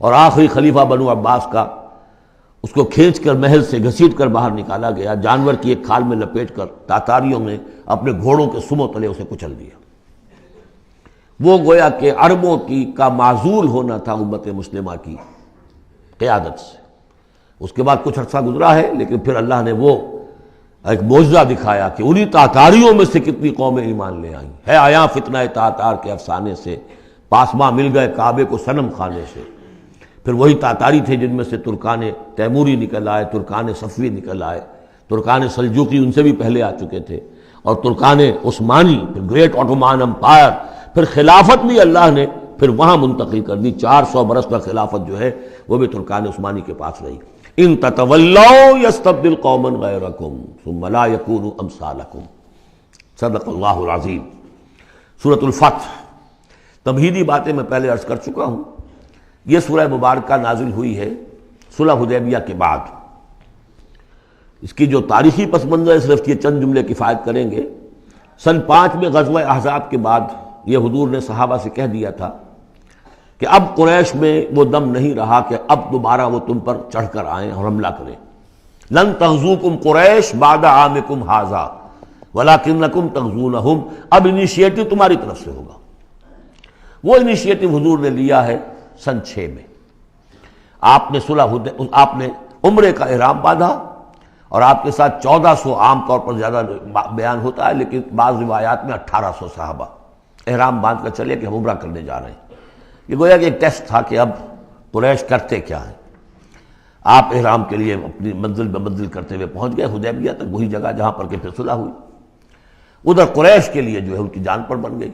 B: اور آخری خلیفہ بنو عباس کا، اس کو کھینچ کر محل سے گھسیٹ کر باہر نکالا گیا، جانور کی ایک کھال میں لپیٹ کر تاتاریوں نے اپنے گھوڑوں کے سموں تلے اسے کچل دیا۔ وہ گویا کہ عربوں کی کا معزول ہونا تھا امت مسلمہ کی قیادت سے۔ اس کے بعد کچھ عرصہ گزرا ہے، لیکن پھر اللہ نے وہ ایک معجزہ دکھایا کہ انہی تاتاریوں میں سے کتنی قومیں ایمان لے آئیں۔ ہے آیا فتنہ تاتار کے افسانے سے، پاسماں مل گئے کعبے کو صنم خانے سے۔ پھر وہی تاتاری تھے جن میں سے ترکان تیموری نکل آئے، ترکان صفوی نکل آئے، ترکان سلجوقی ان سے بھی پہلے آ چکے تھے، اور ترکان عثمانی، پھر گریٹ آٹومان امپائر، پھر خلافت بھی اللہ نے پھر وہاں منتقل کر دی۔ 400 برس کا خلافت جو ہے وہ بھی ترکان عثمانی کے پاس رہی۔ ان تتولوا یستبدل قوما غیرکم ثم لا یکونوا امثالکم، صدق اللہ العظیم۔ سورۃ الفتح، تمہیدی باتیں میں پہلے عرض کر چکا ہوں۔ یہ سورہ مبارکہ نازل ہوئی ہے صلح حدیبیہ کے بعد۔ اس کی جو تاریخی پس منظر ہے صرف یہ چند جملے کفایت کریں گے۔ سن 5 میں غزوہ احزاب کے بعد یہ حضور نے صحابہ سے کہہ دیا تھا کہ اب قریش میں وہ دم نہیں رہا کہ اب دوبارہ وہ تم پر چڑھ کر آئیں اور حملہ کریں۔ لن تغزوکم قریش بعد عامکم ھذا ولکنکم تغزونہم، اب انیشیٹو تمہاری طرف سے ہوگا۔ وہ انیشیٹو حضور نے لیا ہے سن 6 میں۔ آپ نے عمرے کا احرام باندھا، اور آپ کے ساتھ 1400، عام طور پر زیادہ بیان ہوتا ہے لیکن بعض روایات میں 1800 صحابہ احرام باندھ کر چلے کہ ہم عمرہ کرنے جا رہے ہیں۔ یہ گویا کہ ایک ٹیسٹ تھا کہ اب قریش کرتے کیا ہیں۔ آپ احرام کے لیے اپنی منزل بہ منزل کرتے ہوئے پہنچ گئے حدیبیہ تک، وہی جگہ جہاں پر کہ پھر صلح ہوئی۔ ادھر قریش کے لیے جو ہے ان کی جان پر بن گئی۔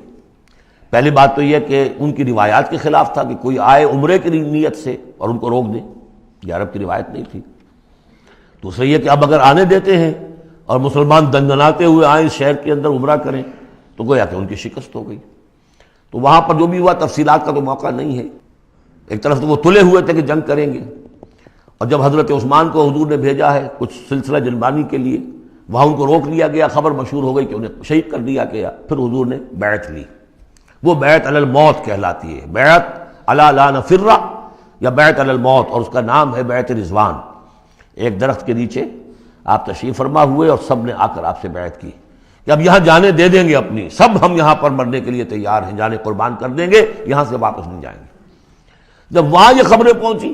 B: پہلی بات تو یہ کہ ان کی روایات کے خلاف تھا کہ کوئی آئے عمرے کی نیت سے اور ان کو روک دے، یہ عرب کی روایت نہیں تھی۔ دوسرا یہ کہ اب اگر آنے دیتے ہیں اور مسلمان دنگناتے ہوئے آئیں اس شہر کے اندر عمرہ کریں تو گویا کہ ان کی شکست ہو گئی۔ تو وہاں پر جو بھی ہوا تفصیلات کا تو موقع نہیں ہے۔ ایک طرف تو وہ تلے ہوئے تھے کہ جنگ کریں گے، اور جب حضرت عثمان کو حضور نے بھیجا ہے کچھ سلسلہ جنبانی کے لیے، وہاں ان کو روک لیا گیا، خبر مشہور ہو گئی کہ انہیں شہید کر دیا گیا۔ پھر حضور نے بیعت لی، وہ بیعت علی الموت کہلاتی ہے، بیعت علی لا نفر یا بیعت علی الموت، اور اس کا نام ہے بیعت رضوان۔ ایک درخت کے نیچے آپ تشریف فرما ہوئے اور سب نے آ کر آپ سے بیعت کی کہ اب یہاں جانیں دے دیں گے اپنی، سب ہم یہاں پر مرنے کے لیے تیار ہیں، جانیں قربان کر دیں گے، یہاں سے واپس نہیں جائیں گے۔ جب وہاں یہ خبریں پہنچی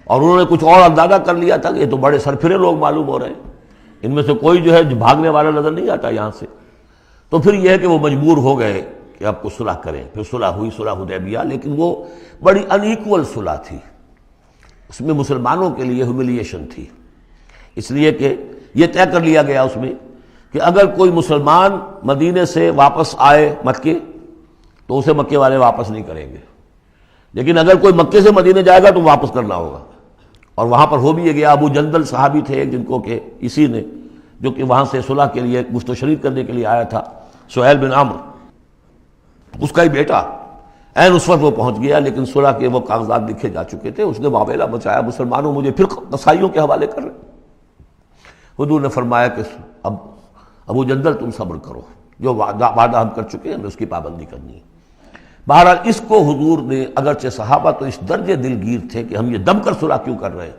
B: اور انہوں نے کچھ اور اندازہ کر لیا تھا کہ یہ تو بڑے سرفرے لوگ معلوم ہو رہے ہیں، ان میں سے کوئی جو ہے بھاگنے والا نظر نہیں آتا یہاں سے، تو پھر یہ ہے کہ وہ مجبور ہو گئے کہ اب کچھ صلح کریں۔ پھر صلح ہوئی، صلح حدیبیہ، لیکن وہ بڑی ان ایکول صلح تھی، اس میں مسلمانوں کے لیے ہیوملیشن تھی، اس لیے کہ یہ طے کر لیا گیا اس میں کہ اگر کوئی مسلمان مدینے سے واپس آئے مکے تو اسے مکے والے واپس نہیں کریں گے، لیکن اگر کوئی مکے سے مدینے جائے گا تو واپس کرنا ہوگا۔ اور وہاں پر ہو بھی یہ گیا، ابو جندل صحابی تھے ایک جن کو کہ اسی نے جو کہ وہاں سے صلح کے لیے گفت و شنید کرنے کے لیے آیا تھا، سہیل بن عمرو، اس کا ہی بیٹا عین اس وقت وہ پہنچ گیا، لیکن صلح کے وہ کاغذات لکھے جا چکے تھے، اس نے معاملہ بچایا، مسلمانوں مجھے پھر قصائیوں کے حوالے کر رہے۔ حضور نے فرمایا کہ اب ابو جندل تم صبر کرو، جو وعدہ ہم کر چکے ہیں ہمیں اس کی پابندی کرنی ہے۔ بہرحال اس کو حضور نے، اگرچہ صحابہ تو اس درجے دلگیر تھے کہ ہم یہ دم کر صلح کیوں کر رہے ہیں،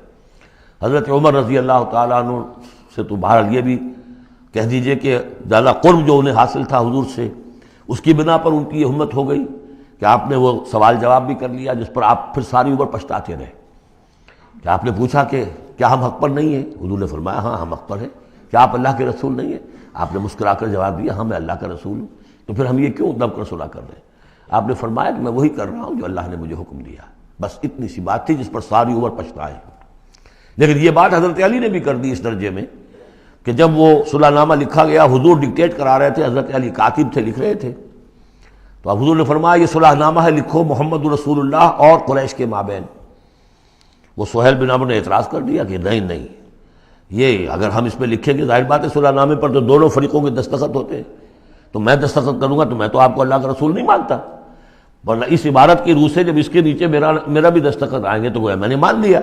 B: حضرت عمر رضی اللہ تعالیٰ عنہ سے تو بہرحال یہ بھی کہہ دیجئے کہ زیادہ قرب جو انہیں حاصل تھا حضور سے، اس کی بنا پر ان کی یہ ہمت ہو گئی کہ آپ نے وہ سوال جواب بھی کر لیا جس پر آپ پھر ساری عمر پچھتاتے رہے۔ کہ آپ نے پوچھا کہ کیا ہم حق پر نہیں ہیں؟ حضور نے فرمایا ہاں ہم حق پر ہیں۔ کیا آپ اللہ کے رسول نہیں ہیں؟ آپ نے مسکرا کر جواب دیا ہاں میں اللہ کا رسول ہوں، تو پھر ہم یہ کیوں دم کر صلح کر رہے ہیں؟ آپ نے فرمایا کہ میں وہی کر رہا ہوں جو اللہ نے مجھے حکم دیا، بس اتنی سی بات تھی جس پر ساری عمر پچھتائے۔ لیکن یہ بات حضرت علی نے بھی کر دی اس درجے میں کہ جب وہ صلح نامہ لکھا گیا، حضور ڈکٹیٹ کرا رہے تھے، حضرت علی کاتب تھے، لکھ رہے تھے، تو اب حضور نے فرمایا یہ صلح نامہ ہے، لکھو محمد رسول اللہ اور قریش کے مابین۔ وہ سہیل بن عمرو نے اعتراض کر دیا کہ نہیں، یہ اگر ہم اس پہ لکھیں گے ظاہر بات ہے صلح نامے پر تو دونوں فریقوں کے دستخط ہوتے ہیں، تو میں دستخط کروں گا تو میں تو آپ کو اللہ کا رسول نہیں مانتا، ورنہ اس عبارت کی روح سے جب اس کے نیچے میرا بھی دستخط آئیں گے تو گویا میں نے مان لیا۔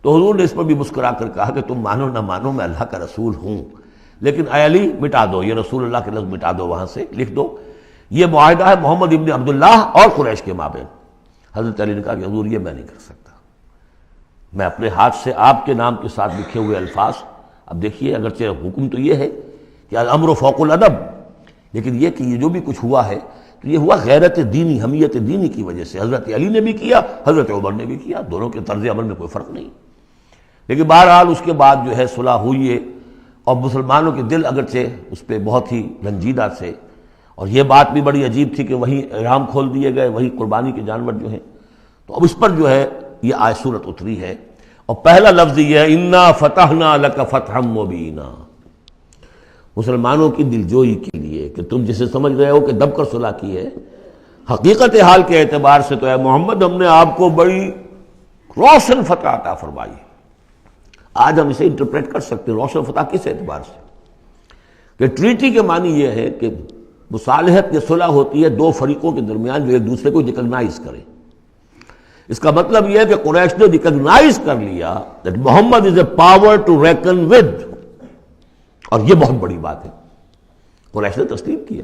B: تو حضور نے اس پر بھی مسکرا کر کہا کہ تم مانو نہ مانو میں اللہ کا رسول ہوں، لیکن اے علی مٹا دو یہ رسول اللہ کے لفظ، مٹا دو، وہاں سے لکھ دو یہ معاہدہ ہے محمد ابن عبداللہ اور قریش کے مابین۔ حضرت علی نے کہا کہ حضور یہ میں نہیں کر سکتا، میں اپنے ہاتھ سے آپ کے نام کے ساتھ لکھے ہوئے الفاظ، اب دیکھیے اگرچہ حکم تو یہ ہے کہ الامر فوق الادب، لیکن یہ کہ یہ جو بھی کچھ ہوا ہے تو یہ ہوا غیرت دینی، حمیت دینی کی وجہ سے۔ حضرت علی نے بھی کیا، حضرت عمر نے بھی کیا، دونوں کے طرز عمل میں کوئی فرق نہیں۔ لیکن بہرحال اس کے بعد جو ہے صلح ہوئی ہے، اور مسلمانوں کے دل اگرچہ اس پہ بہت ہی رنجیدہ تھے، اور یہ بات بھی بڑی عجیب تھی کہ وہیں احرام کھول دیے گئے، وہی قربانی کے جانور جو ہیں، تو اب اس پر جو ہے یہ آیت صورت اتری ہے، اور پہلا لفظ یہ ہے انا فتحنا لک فتحا مبینا، مسلمانوں کی دلجوئی کے لیے کہ تم جسے سمجھ رہے ہو کہ دب کر صلح کی ہے، حقیقت حال کے اعتبار سے تو اے محمد ہم نے آپ کو بڑی روشن فتح عطا فرمائی۔ آج ہم اسے انٹرپریٹ کر سکتے ہیں روشن فتح کس اعتبار سے کہ ٹریٹی کے معنی یہ ہے کہ مصالحت یا صلح ہوتی ہے دو فریقوں کے درمیان جو ایک دوسرے کو ریکگنائز کریں۔ اس کا مطلب یہ ہے کہ قریش نے ریکگنائز کر لیا that Muhammad is a power to reckon with، اور یہ بہت بڑی بات ہے، قریش نے تسلیم کیا،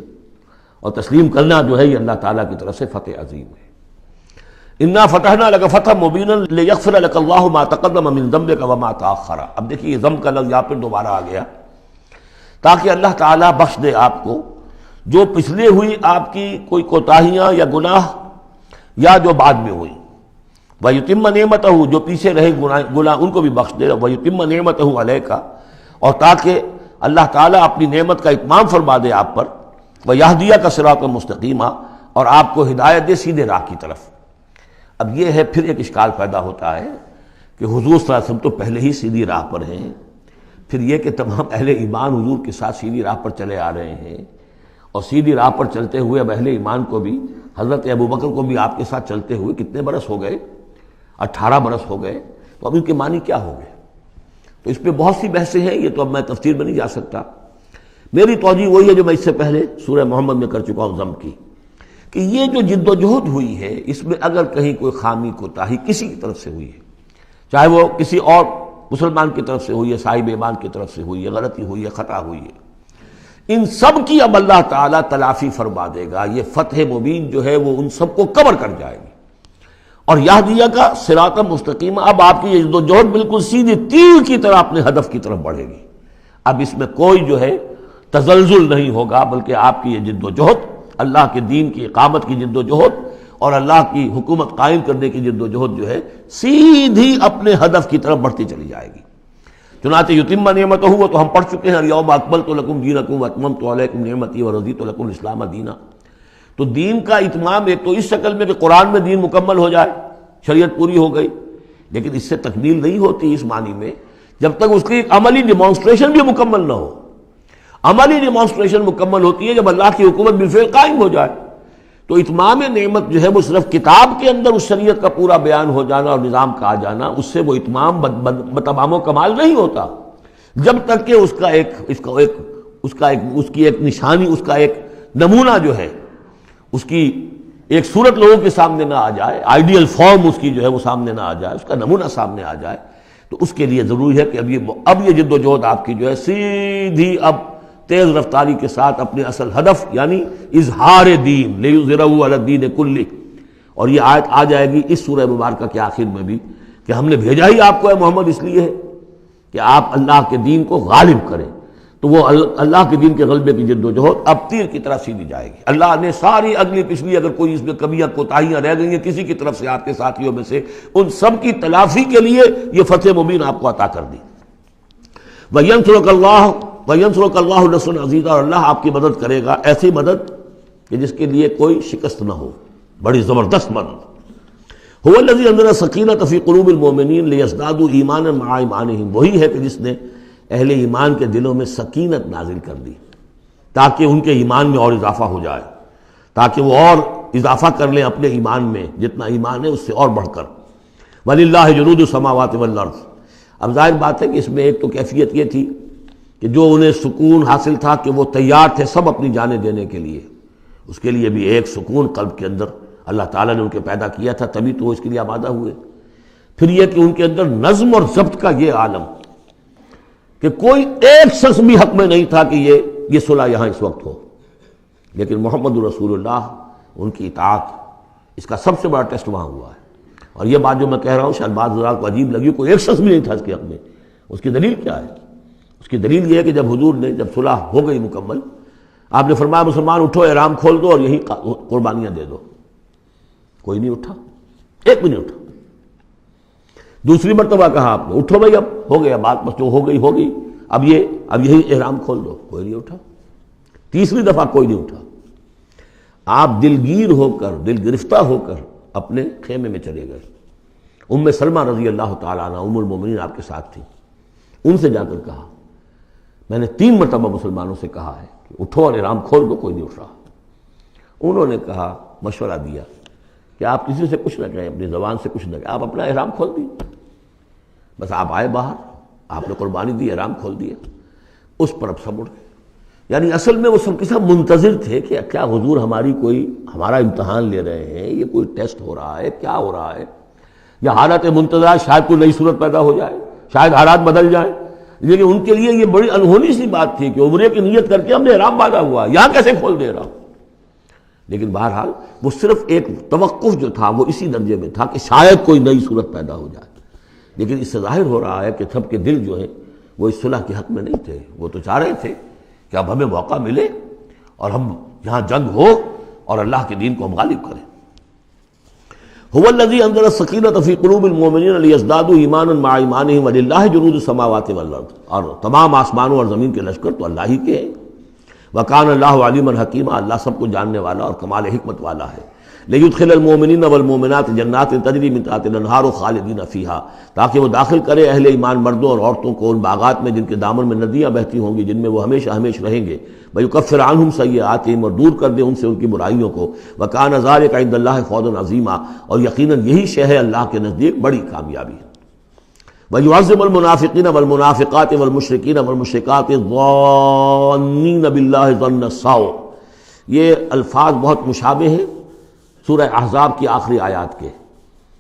B: اور تسلیم کرنا جو ہے یہ اللہ تعالیٰ کی طرف سے فتح عظیم ہے۔ انا فتحنا لک فتحا مبینا لیغفر لک اللہ ما تقدم من ذنبک وما تاخر۔ اب دیکھیے یہ ذنب کا لفظ یہاں پھر دوبارہ آ گیا، تاکہ اللہ تعالیٰ بخش دے آپ کو جو پچھلے ہوئی آپ کی کوئی کوتاہیاں یا گناہ یا جو بعد میں ہوئی، وَيُتِمَّ نِعْمَتَهُ جو پیچھے رہے گناہ ان کو بھی بخش دے، وَيُتِمَّ نِعْمَتَهُ عَلَيْكَ اور تاکہ اللہ تعالیٰ اپنی نعمت کا اتمام فرما دے آپ پر، وَيَهْدِيَكَ صِرَاطًا مُسْتَقِيمًا اور آپ کو ہدایت دے سیدھے راہ کی طرف۔ اب یہ ہے پھر ایک اشکال پیدا ہوتا ہے کہ حضور صلی اللہ علیہ وسلم تو پہلے ہی سیدھی راہ پر ہیں، پھر یہ کہ تمام اہل ایمان حضور کے ساتھ سیدھی راہ پر چلے آ رہے ہیں، اور سیدھی راہ پر چلتے ہوئے اب اہل ایمان کو بھی، حضرت ابوبکر کو بھی آپ کے ساتھ چلتے ہوئے کتنے برس ہو گئے؟ 18 برس ہو گئے، تو اب ان کے معنی کیا ہو گئے؟ تو اس پہ بہت سی بحثیں ہیں، یہ تو اب میں تفصیل میں نہیں جا سکتا۔ میری توجہ وہی ہے جو میں اس سے پہلے سورہ محمد میں کر چکا ہوں ضم کی، کہ یہ جو جد و جہد ہوئی ہے اس میں اگر کہیں کوئی خامی کوتاہی کسی کی طرف سے ہوئی ہے، چاہے وہ کسی اور مسلمان کی طرف سے ہوئی ہے، صاحب ایمان کی طرف سے ہوئی ہے، غلطی ہوئی ہے، خطا ہوئی ہے، ان سب کی اب اللہ تعالیٰ تلافی فرما دے گا۔ یہ فتح مبین جو ہے وہ ان سب کو کور کر جائے گی، اور یہدیہ کا صراط مستقیم، اب آپ کی یہ جد و جہد بالکل سیدھی تیر کی طرح اپنے ہدف کی طرف بڑھے گی۔ اب اس میں کوئی جو ہے تزلزل نہیں ہوگا، بلکہ آپ کی یہ جد و جہد، اللہ کے دین کی اقامت کی جد و جہد اور اللہ کی حکومت قائم کرنے کی جد و جہد جو ہے سیدھی اپنے ہدف کی طرف بڑھتی چلی جائے گی۔ چنانچہ یتم نعمتہ، وہ تو ہم پڑھ چکے ہیں، الیوم اکملت لکم دینکم واتممت علیکم نعمتی ورضیت لکم الاسلام دینا۔ تو دین کا اتمام ایک تو اس شکل میں کہ قرآن میں دین مکمل ہو جائے، شریعت پوری ہو گئی، لیکن اس سے تکمیل نہیں ہوتی اس معنی میں جب تک اس کی ایک عملی ڈیمانسٹریشن بھی مکمل نہ ہو۔ عملی ڈیمانسٹریشن مکمل ہوتی ہے جب اللہ کی حکومت بالفعل قائم ہو جائے۔ تو اتمام نعمت جو ہے وہ صرف کتاب کے اندر اس شریعت کا پورا بیان ہو جانا اور نظام کا آ جانا، اس سے وہ اتمام بتمام و کمال نہیں ہوتا جب تک کہ اس کی ایک نشانی، اس کا ایک نمونہ جو ہے، اس کی ایک صورت لوگوں کے سامنے نہ آ جائے، آئیڈیل فارم اس کی جو ہے وہ سامنے نہ آ جائے، اس کا نمونہ سامنے آ جائے۔ تو اس کے لیے ضروری ہے کہ اب یہ جد و جہد آپ کی جو ہے سیدھی اب تیز رفتاری کے ساتھ اپنے اصل ہدف یعنی اظہار دین، لیظہرہ علی الدین کلہ، اور یہ آیت آ جائے گی اس سورہ مبارکہ کے آخر میں بھی کہ ہم نے بھیجا ہی آپ کو ہے محمد اس لیے ہے کہ آپ اللہ کے دین کو غالب کریں۔ تو وہ اللہ کے دین کے غلبے کی جد و جہد اب تیر کی طرح سیدھی جائے گی۔ اللہ نے ساری اگلی پچھلی اگر کوئی اس میں کمیاں کوتاہیاں رہ گئی ہیں کسی کی طرف سے آپ کے ساتھیوں میں سے، ان سب کی تلافی کے لیے یہ فتح مبین آپ کو عطا کر دی۔ وَيَنْصُرَكَ اللَّهُ نَصْرًا عَزِيزًا، اور اللہ آپ کی مدد کرے گا ایسی مدد کہ جس کے لیے کوئی شکست نہ ہو، بڑی زبردست مدد۔ هُوَ الَّذِي أَنزَلَ السَّكِينَةَ فِي قُلُوبِ الْمُؤْمِنِينَ لِيَزْدَادُوا إِيمَانًا مَعَ إِيمَانِهِمْ، وہی ہے کہ جس نے اہل ایمان کے دلوں میں سکینت نازل کر دی تاکہ ان کے ایمان میں اور اضافہ ہو جائے، تاکہ وہ اور اضافہ کر لیں اپنے ایمان میں، جتنا ایمان ہے اس سے اور بڑھ کر۔ وَلِلَّهِ جُنُودُ السَّمَاوَاتِ وَالْأَرْضِ، اب ظاہر بات ہے کہ اس میں ایک تو کیفیت یہ تھی کہ جو انہیں سکون حاصل تھا کہ وہ تیار تھے سب اپنی جانیں دینے کے لیے، اس کے لیے بھی ایک سکون قلب کے اندر اللہ تعالیٰ نے ان کے پیدا کیا تھا، تبھی تو وہ اس کے لیے آمادہ ہوئے۔ پھر یہ کہ ان کے اندر نظم اور ضبط کا یہ عالم کہ کوئی ایک شخص بھی حق میں نہیں تھا کہ یہ صلح یہاں اس وقت ہو، لیکن محمد رسول اللہ ان کی اطاعت، اس کا سب سے بڑا ٹیسٹ وہاں ہوا ہے۔ اور یہ بات جو میں کہہ رہا ہوں شاید بعض حضرات کو عجیب لگی، کوئی ایک شخص بھی نہیں تھا اس کے حق میں، اس کی دلیل کیا ہے؟ اس کی دلیل یہ ہے کہ جب حضور نے جب صلح ہو گئی مکمل، آپ نے فرمایا مسلمان اٹھو، احرام کھول دو اور یہی قربانیاں دے دو۔ کوئی نہیں اٹھا، ایک بھی نہیں اٹھا۔ دوسری مرتبہ کہا آپ نے اٹھو بھائی، اب ہو گیا بات، بس جو ہو گئی، اب یہی احرام کھول دو، کوئی نہیں اٹھا۔ تیسری دفعہ کوئی نہیں اٹھا۔ آپ دلگیر ہو کر، دل گرفتہ ہو کر اپنے خیمے میں چلے گئے۔ ام سلمہ رضی اللہ تعالیٰ عنہ ام المومنین آپ کے ساتھ تھی، ان سے جا کر کہا میں نے 3 مرتبہ مسلمانوں سے کہا ہے کہ اٹھو اور احرام کھول دو، کوئی نہیں اٹھ رہا۔ انہوں نے کہا، مشورہ دیا کہ آپ کسی سے کچھ نہ کہیں، اپنی زبان سے کچھ نہ کہیں، آپ اپنا احرام کھول دیے، بس آپ آئے باہر، آپ نے قربانی دی، احرام کھول دیا۔ اس پر اب سب اٹھ گئے۔ یعنی اصل میں وہ سب کے سب منتظر تھے کہ کیا حضور ہمارا امتحان لے رہے ہیں، یہ کوئی ٹیسٹ ہو رہا ہے، کیا ہو رہا ہے، یا حالت منتظرہ شاید کوئی نئی صورت پیدا ہو جائے، شاید حالات بدل جائیں۔ لیکن ان کے لیے یہ بڑی انہونی سی بات تھی کہ عمرے کی نیت کر کے ہم نے احرام باندھا ہوا، یہاں کیسے کھول دے رہا ہوں۔ لیکن بہرحال وہ صرف ایک توقف جو تھا وہ اسی درجے میں تھا کہ شاید کوئی نئی صورت پیدا ہو جائے، لیکن اس سے ظاہر ہو رہا ہے کہ سب کے دل جو ہیں وہ اس صلح کے حق میں نہیں تھے۔ وہ تو چاہ رہے تھے کہ اب ہمیں موقع ملے اور ہم یہاں جنگ ہو اور اللہ کے دین کو ہم غالب کریں۔ هو الذی انزل السکینۃ فی قلوب المؤمنین لیزدادوا ایمانا مع ایمانہم وللہ جنود السماوات والارض، اور تمام آسمانوں اور زمین کے لشکر تو اللہ ہی کے ہیں۔ وکان اللہ علیما حکیما، اللہ سب کو جاننے والا اور کمال حکمت والا ہے۔ لیدخل المؤمنین والمؤمنات جنات تجری من تحتها الانہار خالدین فیہا، تاکہ وہ داخل کرے اہل ایمان مردوں اور عورتوں کو ان باغات میں جن کے دامن میں ندیاں بہتی ہوں گی، جن میں وہ ہمیشہ ہمیشہ رہیں گے، ویکفر عنہم سیئاتہم، اور دور کر دے ان سے ان کی برائیوں کو، وکان ذلک عند اللہ فوزا عظیما، اور یقیناً یہی شے ہے اللہ کے نزدیک بڑی کامیابی۔ وَيُعَذِّبُ الْمُنَافِقِينَ وَالْمُنَافِقَاتِ وَالْمُشْرِكِينَ وَالْمُشْرِكَاتِ الظَّانِّينَ بِاللَّهِ ظَنَّ السَّوْءِ، یہ الفاظ بہت مشابہ ہیں سورہ احزاب کی آخری آیات کے،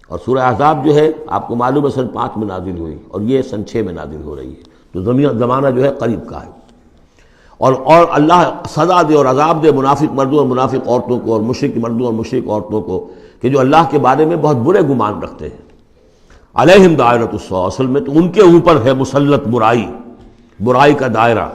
B: اور سورہ احزاب جو ہے آپ کو معلوم ہے سن 5 میں نازل ہوئی اور یہ سن 6 میں نازل ہو رہی ہے، تو زمانہ جو ہے قریب کا ہے۔ اور اللہ سزا دے اور عذاب دے منافق مردوں اور منافق عورتوں کو، اور مشرک مردوں اور مشرک عورتوں کو، کہ جو اللہ کے بارے میں بہت برے گمان رکھتے ہیں۔ علیہم دائرۃ السوء، اصل میں تو ان کے اوپر ہے مسلط برائی کا دائرہ۔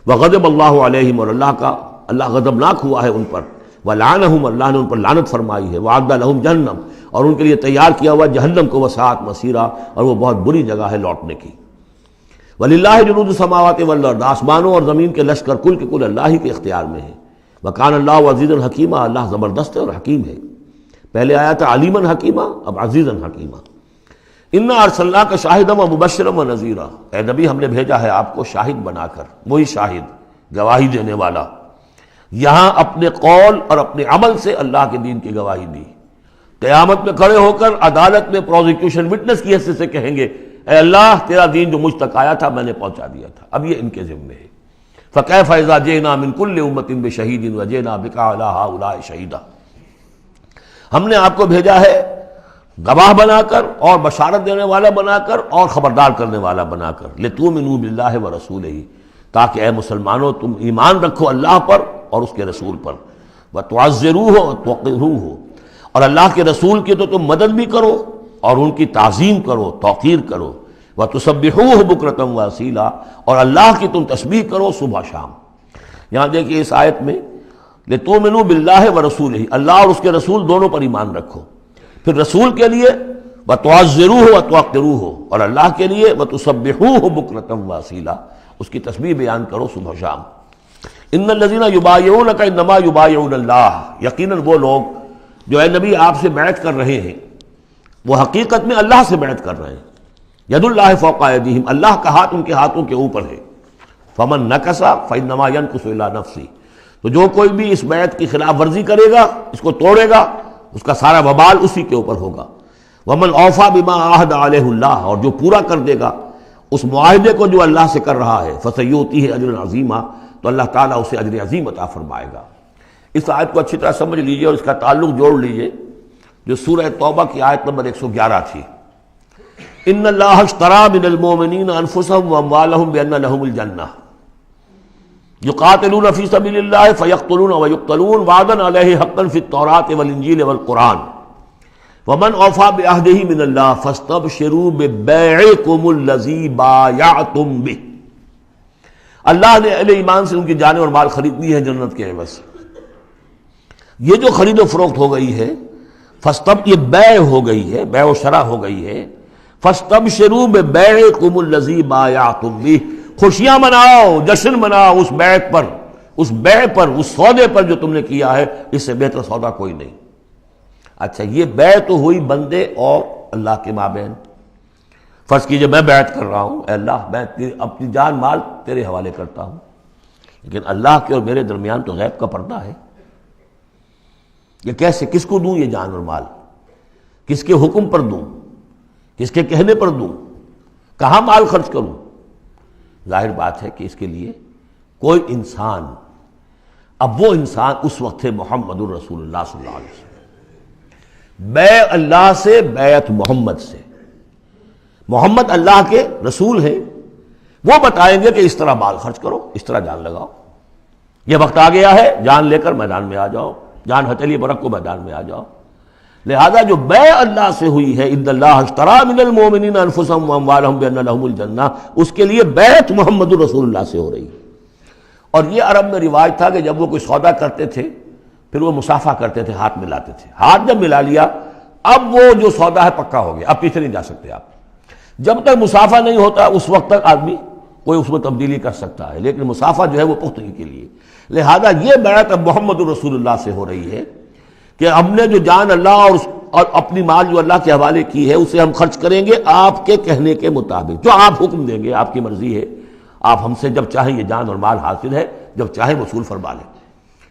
B: وغضب اللہ علیہم، اور اللہ غضبناک ہوا ہے ان پر۔ ولعنہم، اللہ نے ان پر لعنت فرمائی ہے۔ وعد لہم جہنم، اور ان کے لیے تیار کیا ہوا جہنم کو، وساعت مصیرا، اور وہ بہت بری جگہ ہے لوٹنے کی۔ وللہ جنود السماوات والارض، آسمانوں اور زمین کے لشکر کل کے کل اللہ ہی کے اختیار میں ہیں۔ وکان اللہ عزیزا حکیما، اللہ زبردست ہے اور حکیم ہے۔ پہلے آیا تھا علیما حکیما، اب عزیزا حکیما۔ انا ارسلناک شاہدا ومبشرا ونذیرا، اے نبی ہم نے بھیجا ہے آپ کو شاہد بنا کر، وہی شاہد گواہی دینے والا۔ یہاں اپنے قول اور اپنے عمل سے اللہ کے دین کی گواہی دی۔ قیامت میں کھڑے ہو کر عدالت میں پروزیکیوشن وٹنس کی حیثیت سے کہیں گے اے اللہ تیرا دین جو مجھ تک آیا تھا میں نے پہنچا دیا تھا، اب یہ ان کے ذمے ہے۔ فکیف اذا جئنا من کل امۃ بشہید وجئنا بک علی ہؤلاء شہیدا، ہم نے آپ کو بھیجا ہے گواہ بنا کر اور بشارت دینے والا بنا کر اور خبردار کرنے والا بنا کر، لتؤمنوا باللہ ورسولہ، تاکہ اے مسلمانوں تم ایمان رکھو اللہ پر اور اس کے رسول پر، وتعزروہ وتوقروہ، اور اللہ کے رسول کی تو تم مدد بھی کرو اور ان کی تعظیم کرو، توقیر کرو، وتسبحوہ بکرۃ واصیلا، اور اللہ کی تم تسبیح کرو صبح شام۔ یہاں دیکھیے اس آیت میں لتؤمنوا باللہ ورسولہ، اللہ اور اس کے رسول دونوں پر ایمان رکھو، پھر رسول کے لیے وتعزروہ وتوقروہ، اور اللہ کے لیے وتسبحوہ بکرۃ واصیلا، اس کی تسبیح بیان کرو صبح شام۔ ان الذین یبایعونک انما یبایعون اللہ، یقیناً وہ لوگ جو اے نبی آپ سے بیعت کر رہے ہیں وہ حقیقت میں اللہ سے بیعت کر رہے ہیں۔ ید اللہ فوق ایدیہم، اللہ کا ہاتھ ان کے ہاتھوں کے اوپر ہے۔ فمن نکث فانما ینکث الی نفسہ، تو جو کوئی بھی اس بیعت کی خلاف ورزی کرے گا، اس کو توڑے گا، اس کا سارا وبال اسی کے اوپر ہوگا۔ ومن اوفی بما عاہد علیہ اللہ، اور جو پورا کر دے گا اس معاہدے کو جو اللہ سے کر رہا ہے، فسیؤتیہ اجرا عظیما، تو اللہ تعالیٰ اسے اجر عظیم عطا فرمائے گا۔ اس آیت کو اچھی طرح سمجھ لیجئے اور اس کا تعلق جوڑ لیجئے جو سورہ توبہ کی آیت نمبر 111 تھی۔ ان اللہ اشتری من المؤمنین انفسهم واموالهم بان لهم الجنہ یقاتلون فی سبیل اللہ فیقتلون ویقتلون وعدا علیہ حقا فی التوراۃ والانجیل والقرآن ومن اوفی بعہدہ من اللہ فاستبشروا ببیعکم الذی بایعتم بہ، اللہ نے اہل ایمان سے ان کی جانیں اور مال خرید لی ہے جنت کے عوض۔ یہ جو خرید و فروخت ہو گئی ہے یہ بیع ہو گئی ہے، بیع و شرع ہو گئی ہے۔ فاستبشروا ببیعکم الذی بایعتم بہ، خوشیاں مناؤ، جشن مناؤ اس بیعت پر، اس بیع پر، اس سودے پر جو تم نے کیا ہے، اس سے بہتر سودا کوئی نہیں۔ اچھا یہ بیع تو ہوئی بندے اور اللہ کے مابین۔ فرض کیجئے میں بیعت کر رہا ہوں، اے اللہ میں اپنی جان مال تیرے حوالے کرتا ہوں، لیکن اللہ کے اور میرے درمیان تو غیب کا پردہ ہے۔ یہ کیسے، کس کو دوں یہ جان اور مال؟ کس کے حکم پر دوں؟ کس کے کہنے پر دوں؟ کہاں مال خرچ کروں؟ ظاہر بات ہے کہ اس کے لیے کوئی انسان، اب وہ انسان اس وقت ہے محمد الرسول اللہ صلی اللہ علیہ وسلم۔ بیع اللہ سے، بیعت محمد سے۔ محمد اللہ کے رسول ہیں، وہ بتائیں گے کہ اس طرح مال خرچ کرو، اس طرح جان لگاؤ، یہ وقت آ گیا ہے جان لے کر میدان میں آ جاؤ، جان ہتھیلی پر رکھ کو میدان میں آ جاؤ۔ لہذا جو بیع اللہ سے ہوئی ہے، ان اللہ اشتری من المؤمنین انفسهم واموالهم بان لهم الجنہ، اس کے لیے بیعت محمد رسول اللہ سے ہو رہی ہے۔ اور یہ عرب میں رواج تھا کہ جب وہ کوئی سودا کرتے تھے پھر وہ مصافحہ کرتے تھے، ہاتھ ملاتے تھے۔ ہاتھ جب ملا لیا اب وہ جو سودا ہے پکا ہو گیا، اب پیچھے نہیں جا سکتے آپ۔ جب تک مصافحہ نہیں ہوتا اس وقت تک آدمی کوئی اس میں تبدیلی کر سکتا ہے، لیکن مصافحہ جو ہے وہ پختگی کے لیے۔ لہذا یہ بیعت اب محمد رسول اللہ سے ہو رہی ہے کہ ہم نے جو جان اللہ اور اپنی مال جو اللہ کے حوالے کی ہے اسے ہم خرچ کریں گے آپ کے کہنے کے مطابق، جو آپ حکم دیں گے، آپ کی مرضی ہے، آپ ہم سے جب چاہیں یہ جان اور مال حاصل ہے، جب چاہیں وصول فرما لیں۔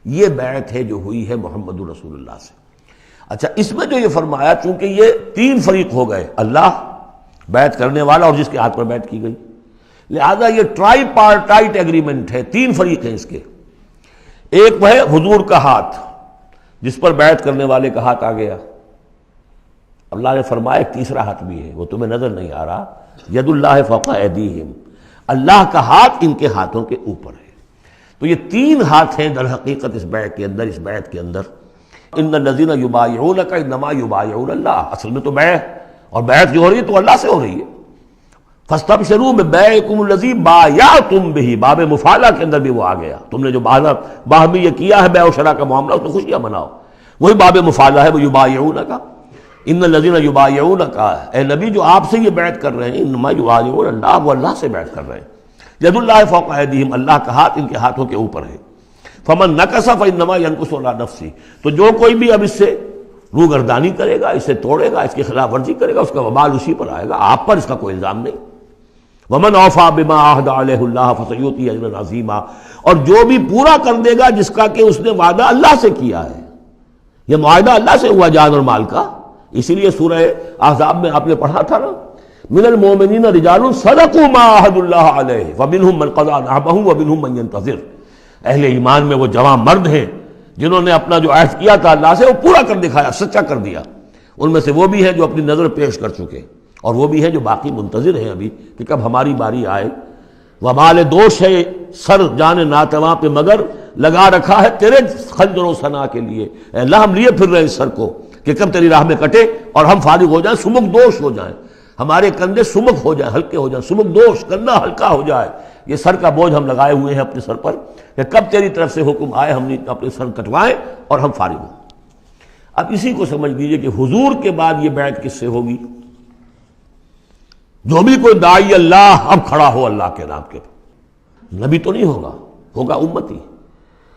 B: یہ بیعت ہے جو ہوئی ہے محمد رسول اللہ سے۔ اچھا، اس میں جو یہ فرمایا، چونکہ یہ تین فریق ہو گئے، اللہ، بیعت کرنے والا اور جس کے ہاتھ پر بیعت کی گئی، لہذا یہ ٹرائی پارٹائٹ ایگریمنٹ ہے، تین فریق ہیں اس کے۔ ایک وہ ہے حضور کا ہاتھ، جس پر بیعت کرنے والے کا ہاتھ آ گیا۔ اللہ نے فرمایا ایک تیسرا ہاتھ بھی ہے، وہ تمہیں نظر نہیں آ رہا، ید اللہ فوق ایدیہم، اللہ کا ہاتھ ان کے ہاتھوں کے اوپر ہے۔ تو یہ تین ہاتھ ہیں در حقیقت اس بیعت کے اندر، اس بیعت کے اندر۔ ان الذین یبایعونک انما یبایعون اللہ، اصل میں تو بیعت، اور بیعت جو ہو رہی ہے تو اللہ سے ہو رہی ہے۔ فاستبشروا ببیعکم الذی بایعتم بہ، باب مفاعلہ کے اندر بھی وہ آ گیا، تم نے جو باہمی یہ کیا ہے بیع و شراء کا معاملہ، اس میں خوشیاں مناؤ، وہی باب مفاعلہ ہے، وہ یبایعونک، ان الذین یبایعونک، اے نبی جو آپ سے یہ بیعت کر رہے ہیں، انما یبایعون اللہ، وہ اللہ سے بیعت کر رہے ہیں۔ ید اللہ فوق ایدیہم، اللہ کا ہاتھ ان کے ہاتھوں کے اوپر ہے۔ فمن نکث فانما ینکث علی نفسہ، تو جو کوئی بھی اب اس سے روگردانی کرے گا، اسے توڑے گا، اس کی خلاف ورزی کرے گا، اس کا وبال اسی پر آئے گا، آپ پر اس کا کوئی الزام نہیں۔ ومن اوفی بما عہد علیہ اللہ فسیؤتی اجرا عظیما، اور جو بھی پورا کر دے گا جس کا کہ اس نے وعدہ اللہ سے کیا ہے، یہ معاہدہ اللہ سے ہوا جان اور مال کا۔ اسی لیے سورہ احزاب میں آپ نے پڑھا تھا نا، من المؤمنین رجال صدقوا ما عہدوا اللہ علیہ فمنہم من قضی نحبہ ومنہم من ینتظر۔ اہل ایمان میں وہ جوان مرد ہیں جنہوں نے اپنا جو عہد کیا تھا اللہ سے وہ پورا کر دکھایا، سچا کر دیا۔ ان میں سے وہ بھی ہیں جو اپنی نظر پیش کر چکے، اور وہ بھی ہیں جو باقی منتظر ہیں ابھی کہ کب ہماری باری آئے۔ وبال دوش ہے سر جان ناتواں پہ، مگر لگا رکھا ہے تیرے خنجر و ثنا کے لیے، اے اللہ ہم لیے پھر رہے اس سر کو کہ کب تیری راہ میں کٹے اور ہم فارغ ہو جائیں، سمک دوش ہو جائیں، ہمارے کندھے سمک ہو جائیں، ہلکے ہو جائیں، سمک دوش، کندھا ہلکا ہو جائے۔ یہ سر کا بوجھ ہم لگائے ہوئے ہیں اپنے سر پر کہ کب تیری طرف سے حکم آئے ہم نے اپنے سر کٹوائیں اور ہم فارغ ہوں۔ اب اسی کو سمجھ لیجئے کہ حضور کے بعد یہ بیعت کس سے ہوگی؟ جو بھی کوئی داعی اللہ اب کھڑا ہو اللہ کے نام کے، نبی تو نہیں ہوگا، ہوگا امتی،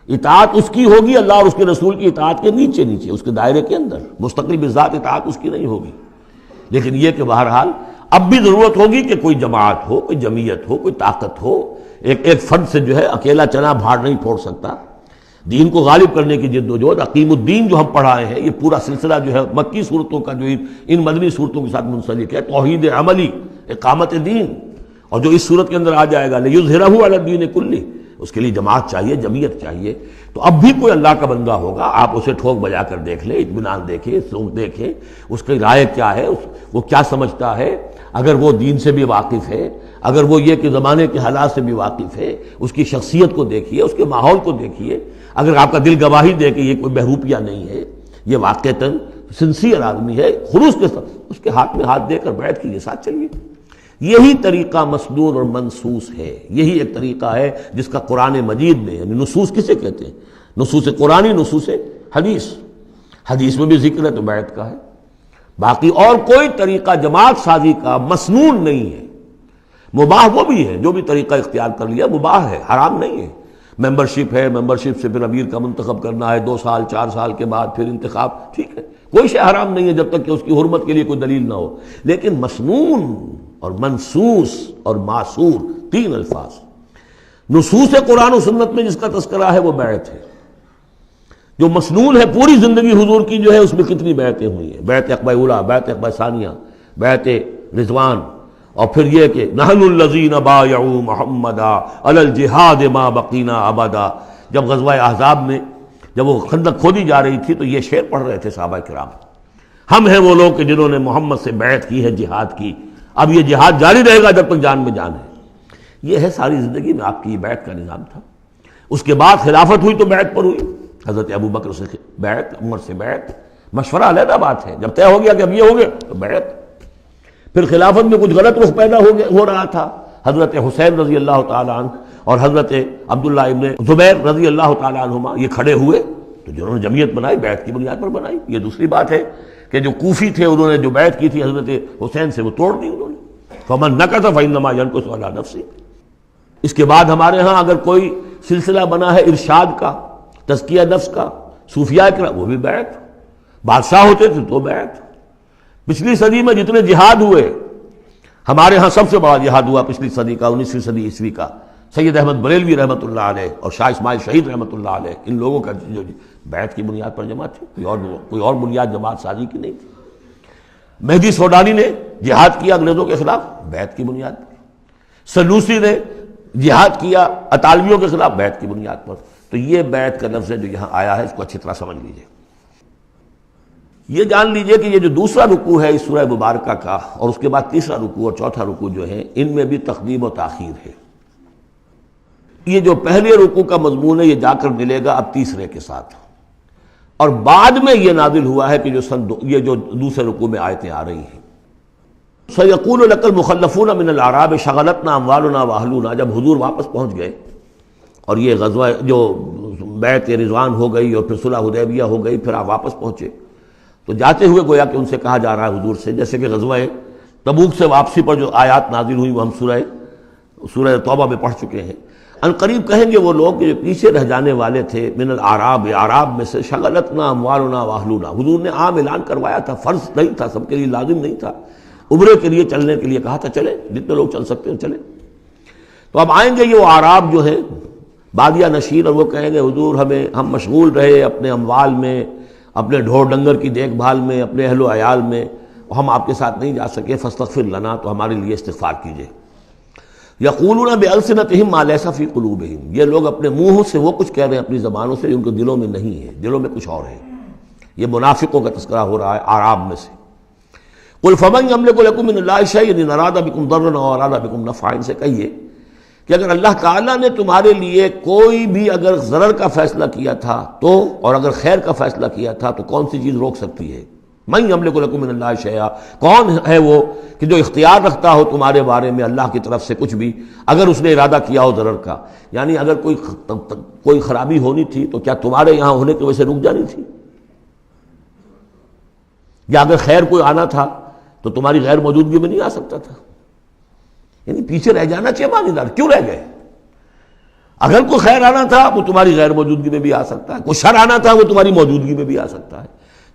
B: اطاعت اس کی ہوگی اللہ اور اس کے رسول کی اطاعت کے نیچے نیچے، اس کے دائرے کے اندر، مستقل بذات اطاعت اس کی نہیں ہوگی۔ لیکن یہ کہ بہرحال اب بھی ضرورت ہوگی کہ کوئی جماعت ہو، کوئی جمعیت ہو، کوئی طاقت ہو، ایک فرد سے جو ہے اکیلا چنا بھاڑ نہیں پھوڑ سکتا۔ دین کو غالب کرنے کی جد و جہد، عقیم الدین جو ہم پڑھائے ہیں، یہ پورا سلسلہ جو ہے مکی صورتوں کا جو ان مدنی صورتوں کے ساتھ منسلک ہے، توحید عملی، اقامت دین، اور جو اس صورت کے اندر آ جائے گا لیظہرہ علی الدین کلہ، اس کے لیے جماعت چاہیے، جمعیت چاہیے۔ تو اب بھی کوئی اللہ کا بندہ ہوگا، آپ اسے ٹھوک بجا کر دیکھ لیں، اطمینان دیکھیں، سوچ دیکھیں اس کی رائے کیا ہے، وہ کیا سمجھتا ہے، اگر وہ دین سے بھی واقف ہے، اگر وہ یہ کہ زمانے کے حالات سے بھی واقف ہے، اس کی شخصیت کو دیکھیے، اس کے ماحول کو دیکھیے، اگر آپ کا دل گواہی دے کہ یہ کوئی بہروپیہ نہیں ہے، یہ واقعتاً سنسیئر آدمی ہے، خلوص کے ساتھ اس کے ہاتھ میں ہاتھ دے کر بیعت کیجیے، ساتھ چلیے۔ یہی طریقہ مسنون اور منصوص ہے، یہی ایک طریقہ ہے جس کا قرآن مجید میں، یعنی نصوص کسے کہتے ہیں؟ نصوص قرآنی، نصوص حدیث، حدیث میں بھی ذکر ہے تو بیعت کا ہے۔ باقی اور کوئی طریقہ جماعت سازی کا مسنون نہیں ہے، مباح وہ بھی ہے، جو بھی طریقہ اختیار کر لیا مباح ہے، حرام نہیں ہے۔ ممبرشپ ہے، ممبرشپ سے پھر امیر کا منتخب کرنا ہے، 2 سال 4 سال کے بعد پھر انتخاب، ٹھیک ہے، کوئی شے حرام نہیں ہے جب تک کہ اس کی حرمت کے لیے کوئی دلیل نہ ہو۔ لیکن مسنون اور منصوص اور معصور، تین الفاظ۔ نصوص قرآن و سنت میں جس کا تذکرہ ہے وہ بیعت ہے۔ جو مسنون ہے پوری زندگی حضور کی جو ہے اس میں کتنی بیعتیں ہوئی ہیں، بیعت عقبہ اولیٰ، بیعت عقبہ ثانیہ، بیعت رضوان، اور پھر یہ کہ نحن الذین بایعوا محمدا علی الجہاد ما بقینا ابدا۔ جب غزوہ احزاب میں جب وہ خندق کھودی جا رہی تھی تو یہ شعر پڑھ رہے تھے صحابہ کرام، ہم ہیں وہ لوگ کہ جنہوں نے محمد سے بیعت کی ہے جہاد کی، اب یہ جہاد جاری رہے گا جب تک جان میں جان ہے۔ یہ ہے ساری زندگی میں آپ کی بیعت کا نظام تھا۔ اس کے بعد خلافت ہوئی تو بیعت پر ہوئی، حضرت ابو بکر سے بیعت، عمر سے بیعت، مشورہ علیحدہ بات ہے، جب طے ہو گیا کہ اب یہ ہو گیا تو بیعت۔ پھر خلافت میں کچھ غلط رخ پیدا ہو رہا تھا، حضرت حسین رضی اللہ تعالیٰ عنہ اور حضرت عبداللہ ابن زبیر رضی اللہ تعالیٰ عنہما یہ کھڑے ہوئے تو جنہوں نے جمعیت بنائی بیعت کی بنیاد پر بنائی۔ یہ دوسری بات ہے کہ جو کوفی تھے انہوں نے جو بیعت کی تھی حضرت حسین سے وہ توڑ دی انہوں نے، فمن نکث فانما ینکث علی نفسہ۔ اس کے بعد ہمارے ہاں اگر کوئی سلسلہ بنا ہے ارشاد کا، تزکیہ نفس کا، صوفیاء کرام وہ بھی بیعت، بادشاہ ہوتے تھے تو بیعت۔ پچھلی صدی میں جتنے جہاد ہوئے، ہمارے ہاں سب سے بڑا جہاد ہوا پچھلی صدی کا، 19ویں صدی عیسوی کا، سید احمد بریلوی رحمۃ اللہ علیہ اور شاہ اسماعیل شہید رحمۃ اللہ علیہ، ان لوگوں کا جو بیعت کی بنیاد پر جماعت تھی، کوئی اور بنیاد جماعت سازی کی نہیں تھی۔ مہدی سوڈانی نے جہاد کیا انگریزوں کے خلاف بیعت کی بنیاد پر، سنوسی نے جہاد کیا اطالویوں کے خلاف بیعت کی بنیاد پر۔ تو یہ بیعت کا لفظ ہے جو یہاں آیا ہے، اس کو اچھی طرح سمجھ لیجئے۔ یہ جان لیجئے کہ یہ جو دوسرا رکوع ہے اس سورہ مبارکہ کا، اور اس کے بعد تیسرا رکوع اور چوتھا رکوع جو ہے، ان میں بھی تقدیم و تاخیر ہے۔ یہ جو پہلے رکوع کا مضمون ہے یہ جا کر ملے گا اب تیسرے کے ساتھ، اور بعد میں یہ نازل ہوا ہے کہ یہ جو دوسرے رکوع میں آیتیں آ رہی ہیں۔ سَيَقُولُ لَكَ الْمُخَلَّفُونَ مِنَ الْأَعْرَابِ شَغَلَتْنَا أَمْوَالُنَا وَأَهْلُونَا، جب حضور واپس پہنچ گئے اور یہ غزوہ جو بیعت رضوان ہو گئی اور پھر صلح حدیبیہ ہو گئی، پھر آپ واپس پہنچے تو جاتے ہوئے گویا کہ ان سے کہا جا رہا ہے حضور سے، جیسے کہ غزوہ تبوک سے واپسی پر جو آیات نازل ہوئی وہ ہم سورہ توبہ میں پڑھ چکے ہیں۔ ان قریب کہیں گے وہ لوگ جو پیچھے رہ جانے والے تھے، من الاعراب، اعراب میں سے، شغلتنا اموالنا واہلونا، حضور نے عام اعلان کروایا تھا، فرض نہیں تھا، سب کے لیے لازم نہیں تھا، عمرے کے لیے چلنے کے لیے کہا تھا چلے، جتنے لوگ چل سکتے ہیں چلے۔ تو اب آئیں گے یہ وہ اعراب جو ہے بادیہ نشین، اور وہ کہیں گے حضور ہم مشغول رہے اپنے اموال میں، اپنے ڈھور ڈنگر کی دیکھ بھال میں، اپنے اہل و عیال میں، ہم آپ کے ساتھ نہیں جا سکے، فاستغفر لنا، تو ہمارے لیے استغفار کیجئے۔ یقولون بألسنتہم ما لیس فی قلوبہم، یہ لوگ اپنے منہوں سے وہ کچھ کہہ رہے ہیں اپنی زبانوں سے، ان کے دلوں میں نہیں ہے، دلوں میں کچھ اور ہے۔ یہ منافقوں کا تذکرہ ہو رہا ہے اعراب میں سے۔ قل فمن یملک لکم من اللہ شیئا ان اراد بکم ضرا او اراد بکم نفعا، ان سے کہیے کہ اگر اللہ تعالیٰ نے تمہارے لیے کوئی بھی اگر ضرر کا فیصلہ کیا تھا تو، اور اگر خیر کا فیصلہ کیا تھا تو کون سی چیز روک سکتی ہے؟ من یملک لکم من اللہ شیئا، کون ہے وہ کہ جو اختیار رکھتا ہو تمہارے بارے میں اللہ کی طرف سے کچھ بھی، اگر اس نے ارادہ کیا ہو ضرر کا، یعنی اگر کوئی خرابی ہونی تھی تو کیا تمہارے یہاں ہونے کی وجہ سے رک جانی تھی؟ یا اگر خیر کوئی آنا تھا تو تمہاری غیر موجودگی میں نہیں آ سکتا تھا؟ یعنی پیچھے رہ جانا چاہیے معنی دار، کیوں رہ گئے؟ اگر کوئی خیر آنا تھا وہ تمہاری غیر موجودگی میں بھی آ سکتا ہے، کوئی شر آنا تھا وہ تمہاری موجودگی میں بھی آ سکتا ہے۔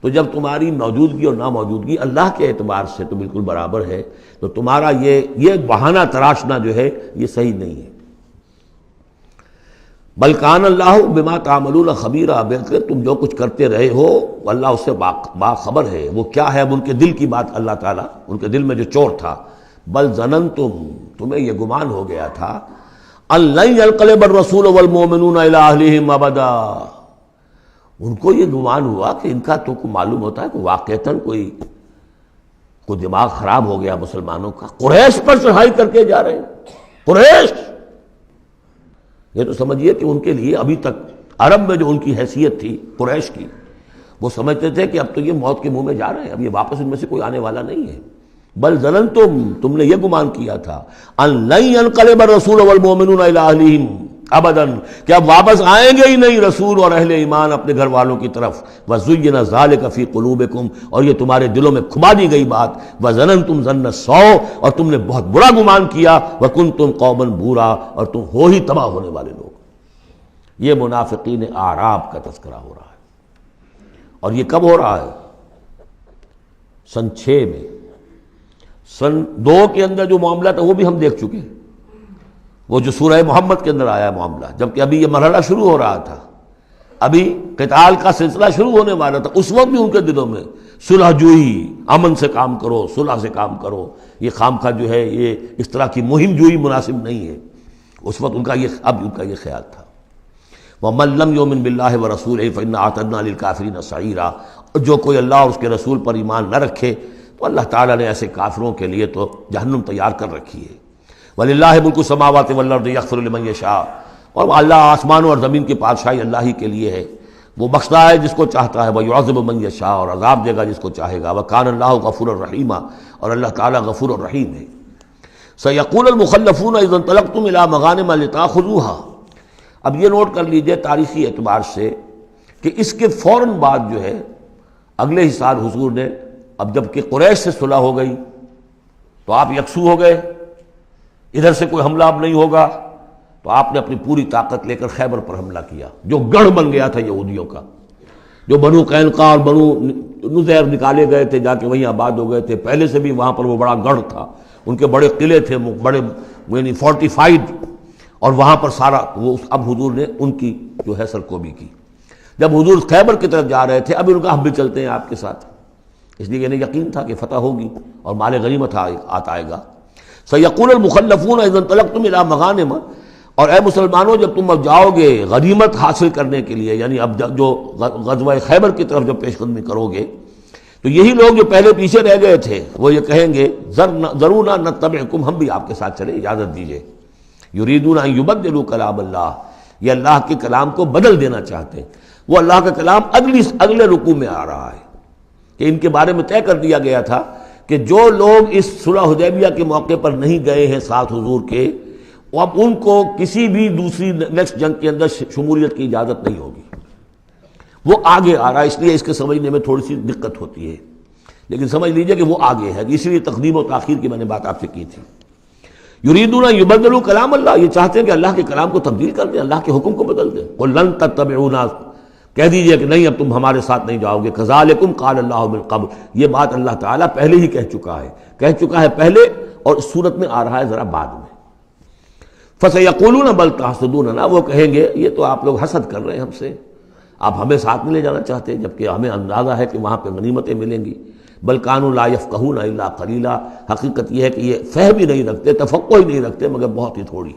B: تو جب تمہاری موجودگی اور ناموجودگی اللہ کے اعتبار سے تو بالکل برابر ہے، تو تمہارا یہ بہانہ تراشنا جو ہے یہ صحیح نہیں ہے۔ بل کان اللہ بما تعملون خبیرا، بلکہ تم جو کچھ کرتے رہے ہو اللہ اس سے باخبر ہے۔ وہ کیا ہے؟ اب ان کے دل کی بات اللہ تعالیٰ، ان کے دل میں جو چور تھا، بل ظننتم، تمہیں یہ گمان ہو گیا تھا، ان لن ينقلب الرسول والمؤمنون الى اہلہم ابدا، ان کو یہ گمان ہوا کہ ان کا تو معلوم ہوتا ہے کہ واقعتاً کوئی دماغ خراب ہو گیا مسلمانوں کا، قریش پر چڑھائی کر کے جا رہے ہیں، قریش، یہ تو سمجھیے کہ ان کے لیے ابھی تک عرب میں جو ان کی حیثیت تھی قریش کی، وہ سمجھتے تھے کہ اب تو یہ موت کے منہ میں جا رہے ہیں، اب یہ واپس ان میں سے کوئی آنے والا نہیں ہے۔ بل ظننتم، تم نے یہ گمان کیا تھا، ان لن ينقلب الرسول والمؤمنون الى اہلہم ابدا، کہ اب واپس آئیں گے ہی نہیں رسول اور اہل ایمان اپنے گھر والوں کی طرف۔ وزین ذلک فی قلوبکم، اور یہ تمہارے دلوں میں کھما دی گئی بات، وظننتم ظن السوء، اور تم نے بہت برا گمان کیا، وکنتم قوما بورا، اور تم ہو ہی تباہ ہونے والے لوگ۔ یہ منافقین اعراب کا تذکرہ ہو رہا ہے، اور یہ کب ہو رہا ہے؟ سن 6 میں۔ سن 2 کے اندر جو معاملہ تھا وہ بھی ہم دیکھ چکے ہیں، وہ جو سورہ محمد کے اندر آیا معاملہ، جبکہ ابھی یہ مرحلہ شروع ہو رہا تھا، ابھی قتال کا سلسلہ شروع ہونے والا تھا، اس وقت بھی ان کے دلوں میں صلح جوئی، امن سے کام کرو، صلح سے کام کرو، یہ خامخواہ جو ہے یہ اس طرح کی مہم جوئی مناسب نہیں ہے، اس وقت ان کا یہ خیال تھا۔ وَمَن لَّمْ يُؤْمِن بِاللَّهِ وَرَسُولِهِ فَإِنَّا أَعْتَدْنَا لِلْكَافِرِينَ سَعِيرًا، جو کوئی اللہ اور اس کے رسول پر ایمان نہ رکھے تو اللہ تعالیٰ نے ایسے کافروں کے لیے تو جہنم تیار کر رکھی ہے۔ وَلِلَّهِ مُلْكُ السَّمَاوَاتِ وَالْأَرْضِ يَغْفِرُ لِمَن يَشَاءُ، اور اللہ آسمانوں اور زمین کی بادشاہی اللہ ہی کے لیے ہے، وہ بخشتا ہے جس کو چاہتا ہے، وَيُعَذِّبُ مَن يَشَاءُ، اور عذاب دے گا جس کو چاہے گا، وَكَانَ اللَّهُ غَفُورًا رَحِيمًا، اور اللہ تعالیٰ غفور الرحیم ہے۔ سَيَقُولُ الْمُخَلَّفُونَ إِذَا انطَلَقْتُمْ إِلَىٰ مَغَانِمَ لِتَأْخُذُوهَا، اب یہ نوٹ کر لیجئے تاریخی اعتبار سے کہ اس کے فوراً بعد جو ہے اگلے ہی سال حضور نے، اب جب کہ قریش سے صلح ہو گئی تو آپ یکسو ہو گئے، ادھر سے کوئی حملہ اب نہیں ہوگا، تو آپ نے اپنی پوری طاقت لے کر خیبر پر حملہ کیا، جو گڑھ بن گیا تھا یہودیوں کا، جو بنو قینقاع اور بنو نذیر نکالے گئے تھے، جا کے وہیں آباد ہو گئے تھے۔ پہلے سے بھی وہاں پر وہ بڑا گڑھ تھا، ان کے بڑے قلعے تھے، بڑے یعنی فورٹیفائڈ، اور وہاں پر سارا وہ اب حضور نے ان کی جو ہے سرکوبی کی۔ جب حضور خیبر کی طرف جا رہے تھے، اب ان کا ہم بھی چلتے ہیں آپ کے ساتھ، اس لیے انہیں یقین تھا کہ فتح ہوگی اور مال غنیمت آئے گا۔ سیقول المخلفون اذا انطلقتم الی مغانم، اور اے مسلمانوں جب تم اب جاؤ گے غنیمت حاصل کرنے کے لیے، یعنی اب جو غزوہ خیبر کی طرف جب پیش قدمی کرو گے، تو یہی لوگ جو پہلے پیچھے رہ گئے تھے وہ یہ کہیں گے ذرونا نتبعکم، ہم بھی آپ کے ساتھ چلیں، اجازت دیجیے۔ یریدون ان یبدلوا کلام اللہ، یہ اللہ کے کلام کو بدل دینا چاہتے ہیں۔ وہ اللہ کا کلام اگلے رکوع میں آ رہا ہے کہ ان کے بارے میں طے کر دیا گیا تھا کہ جو لوگ اس صلح حدیبیہ کے موقع پر نہیں گئے ہیں ساتھ حضور کے، اب ان کو کسی بھی دوسری نیکسٹ جنگ کے اندر شمولیت کی اجازت نہیں ہوگی۔ وہ آگے آ رہا ہے، اس لیے اس کے سمجھنے میں تھوڑی سی دقت ہوتی ہے، لیکن سمجھ لیجئے کہ وہ آگے ہے، اسی لیے تقدیم و تاخیر کی میں نے بات آپ سے کی تھی۔ یریدون ان یبدلوا کلام اللہ، یہ چاہتے ہیں کہ اللہ کے کلام کو تبدیل کر دیں، اللہ کے حکم کو بدل دیں۔ قل لن تتبعونا، کہہ دیجئے کہ نہیں اب تم ہمارے ساتھ نہیں جاؤ گے۔ کذالکم قال اللہ من قبل، یہ بات اللہ تعالیٰ پہلے ہی کہہ چکا ہے پہلے، اور اس صورت میں آ رہا ہے ذرا بعد میں۔ فسیقولون بل تحسدوننا، وہ کہیں گے یہ تو آپ لوگ حسد کر رہے ہیں ہم سے، آپ ہمیں ساتھ میں لے جانا چاہتے ہیں جبکہ ہمیں اندازہ ہے کہ وہاں پہ غنیمتیں ملیں گی۔ بل کانوا لا یفقہون الا قلیلا، حقیقت یہ ہے کہ یہ فہم ہی نہیں رکھتے، تفقہ ہی نہیں رکھتے مگر بہت ہی تھوڑی۔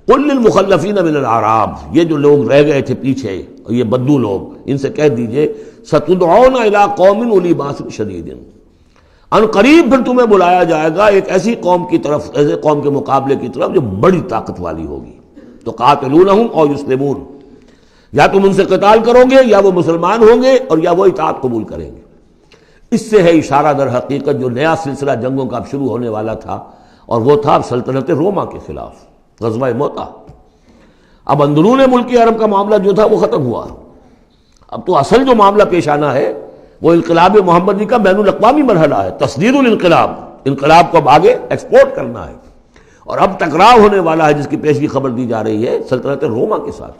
B: قل للمخلفین من الاعراب، یہ جو لوگ رہ گئے تھے پیچھے، یہ بدو لوگ، ان سے کہہ دیجئے ستدعون الی قوم اولی باس شدید، ان قریب پھر تمہیں بلایا جائے گا ایک ایسی قوم کی طرف، ایسے قوم کے مقابلے کی طرف جو بڑی طاقت والی ہوگی۔ تو قاتلونہم او یسلمون، یا تم ان سے قتال کرو گے یا وہ مسلمان ہوں گے اور یا وہ اطاعت قبول کریں گے۔ اس سے ہے اشارہ در حقیقت جو نیا سلسلہ جنگوں کا اب شروع ہونے والا تھا، اور وہ تھا سلطنت روما کے خلاف غزوہ موطا۔ اب اندرون ملک عرب کا معاملہ جو تھا وہ ختم ہوا، اب تو اصل جو معاملہ پیش آنا ہے وہ انقلاب محمدی کا بین الاقوامی مرحلہ ہے، تصدیر الانقلاب، انقلاب کو اب آگے ایکسپورٹ کرنا ہے۔ اور اب ٹکراؤ ہونے والا ہے جس کی پیشگی خبر دی جا رہی ہے سلطنت روما کے ساتھ،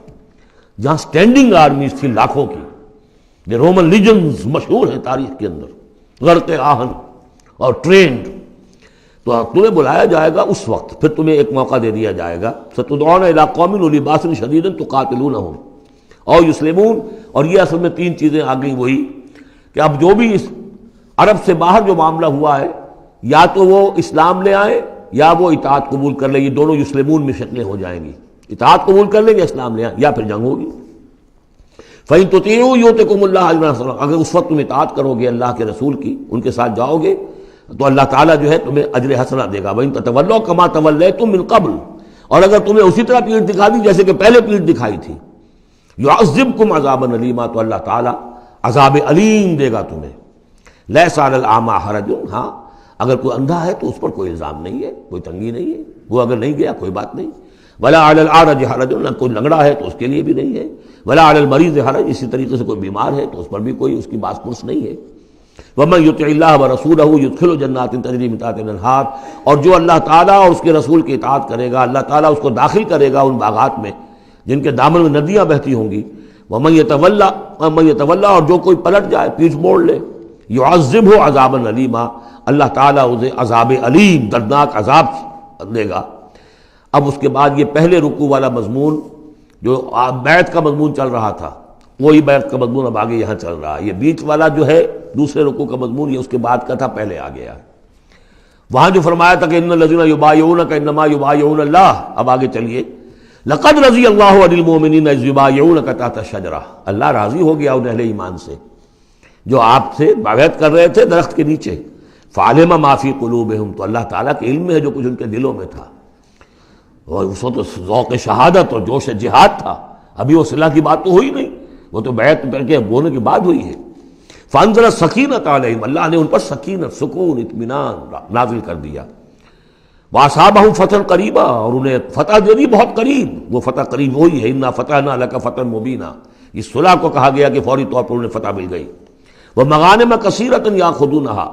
B: جہاں سٹینڈنگ آرمیز تھی لاکھوں کی، جو رومن لیجنز مشہور ہیں تاریخ کے اندر، غرق آہن اور ٹرینڈ۔ تو تمہیں بلایا جائے گا اس وقت، پھر تمہیں ایک موقع دے دیا جائے گا، ستدعون الی قوم اولی باس شدید تقاتلونہم او یسلمون۔ اور یہ اصل میں تین چیزیں آ گئیں وہی کہ اب جو بھی اس عرب سے باہر جو معاملہ ہوا ہے، یا تو وہ اسلام لے آئیں یا وہ اطاعت قبول کر لیں، یہ دونوں یسلمون میں شکلیں ہو جائیں گی، اطاعت قبول کر لیں یا اسلام لے آئیں، یا پھر جنگ ہوگی۔ فَإِن تُطِيعُوا يُؤْتِكُمُ اللَّهُ أَجْرًا حَسَنًا، اگر اس وقت تم اطاعت کرو گے اللہ کے رسول کی، ان کے ساتھ جاؤ گے تو اللہ تعالیٰ جو ہے تمہیں اجر حسنہ دے گا۔ وَإِن تَتَوَلَّوْا كَمَا تَوَلَّيْتُم مِّن قَبْلُ، اور اگر تمہیں اسی طرح پیٹھ دکھا دی جیسے کہ پہلے پیٹھ دکھائی تھی، يُعَذِّبْكُمْ عَذَابًا عَلِيمًا، تو اللہ تعالیٰ عذاب علیم دے گا تمہیں۔ لَيْسَ عَلَى الْأَعْمَىٰ حَرَجٌ، ہاں اگر کوئی اندھا ہے تو اس پر کوئی الزام نہیں ہے، کوئی تنگی نہیں ہے، وہ اگر نہیں گیا کوئی بات نہیں۔ وَلَا عَلَى الْأَعْرَجِ حَرَجٌ، نہ کوئی لنگڑا ہے تو اس کے لیے بھی نہیں ہے۔ وَلَا عَلَى الْمَرِيضِ حَرَجٌ، اسی طریقے سے کوئی بیمار ہے تو اس پر بھی کوئی اس کی باس پرس نہیں ہے۔ وَمَن يُطِعِ اللَّهَ وَرَسُولَهُ يُدْخِلْهُ جَنَّاتٍ تَجْرِي مِن تَحْتِهَا الْأَنْهَارُ، اور جو اللہ تعالیٰ اور اس کے رسول کی اطاعت کرے گا اللہ تعالیٰ اس کو داخل کرے گا ان باغات میں جن کے دامن میں ندیاں بہتی ہوں گی۔ وَمَن يَتَوَلَّى، اور جو کوئی پلٹ جائے، پیٹھ موڑ لے، يُعَذِّبْهُ عَذَابًا عَلِيمًا، اللہ تعالیٰ اسے عذاب علیم، دردناک عذاب دے گا۔ اب اس کے بعد یہ پہلے رکوع والا مضمون جو بیعت کا مضمون چل رہا تھا، وہی بیعت کا مضمون اب آگے یہاں چل رہا ہے۔ یہ بیچ والا جو ہے دوسرے رکوع کا مضمون، یہ اس کے بعد کا تھا، پہلے آ گیا ہے۔ وہاں جو فرمایا تھا کہ ان الذین یبایعونک انما یبایعون اللہ، اب آگے چلیے، لقد رضی اللہ عن المؤمنین اذ یبایعونک تحت الشجرہ، اللہ راضی ہو گیا ان اہل ایمان سے جو آپ سے بیعت کر رہے تھے درخت کے نیچے۔ فعلم ما فی قلوبہم، تو اللہ تعالیٰ کے علم میں ہے جو کچھ ان کے دلوں میں تھا، اور اس وقت ذوق شہادت اور جوش جہاد تھا، ابھی وہ صلح کی بات تو ہوئی نہیں، وہ تو بیعت کر کے ہونے کے بعد ہوئی ہے۔ فانزل السکینۃ علیہم، اللہ نے ان پر سکینت، سکون، اطمینان نازل کر دیا۔ واصابہم فتحا قریبا، اور انہیں فتح دے دی بہت قریب، وہ فتح قریب وہی ہے، انا فتحنا لک فتحا مبینا، اس صلح کو کہا گیا کہ فوری طور پر انہیں فتح مل گئی۔ ومغانم کثیرۃ یاخذونہا،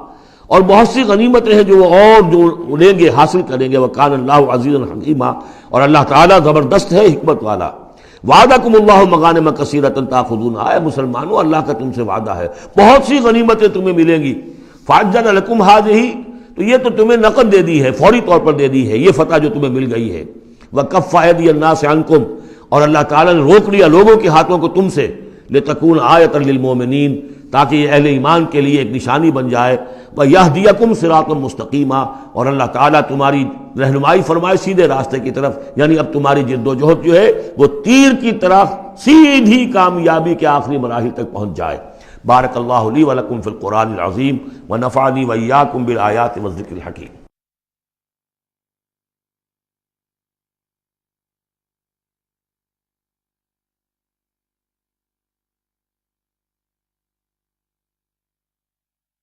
B: اور بہت سی غنیمتیں ہیں جو وہ اور جو لیں گے حاصل کریں گے. وَكَانَ اللَّهُ عَزِيزًا حَكِيمًا، اور اللہ تعالیٰ زبردست ہے، حکمت والا. وعدکم اللہ مغانم کثیرۃ تاخذونہا، اے مسلمانوں اللہ کا تم سے وعدہ ہے بہت سی غنیمتیں تمہیں ملیں گی. فعجل لکم ہذہ، تو یہ تو تمہیں نقد دے دی ہے، فوری طور پر دے دی ہے یہ فتح جو تمہیں مل گئی ہے. وکف ایدی الناس عنکم، اور اللہ تعالیٰ نے روک لیا لوگوں کے ہاتھوں کو تم سے. لتکون آیۃ للمؤمنین، تاکہ یہ اہل ایمان کے لیے ایک نشانی بن جائے. وَيَهْدِيَكُمْ صِرَاطًا مُسْتَقِيمًا، اور اللہ تعالیٰ تمہاری رہنمائی فرمائے سیدھے راستے کی طرف. یعنی اب تمہاری جد و جہد جو ہے وہ تیر کی طرح سیدھی کامیابی کے آخری مراحل تک پہنچ جائے. بارک اللہ لی ولکم فی القرآن العظیم ونفعنی وإیاکم بالآیات والذکر الحکیم.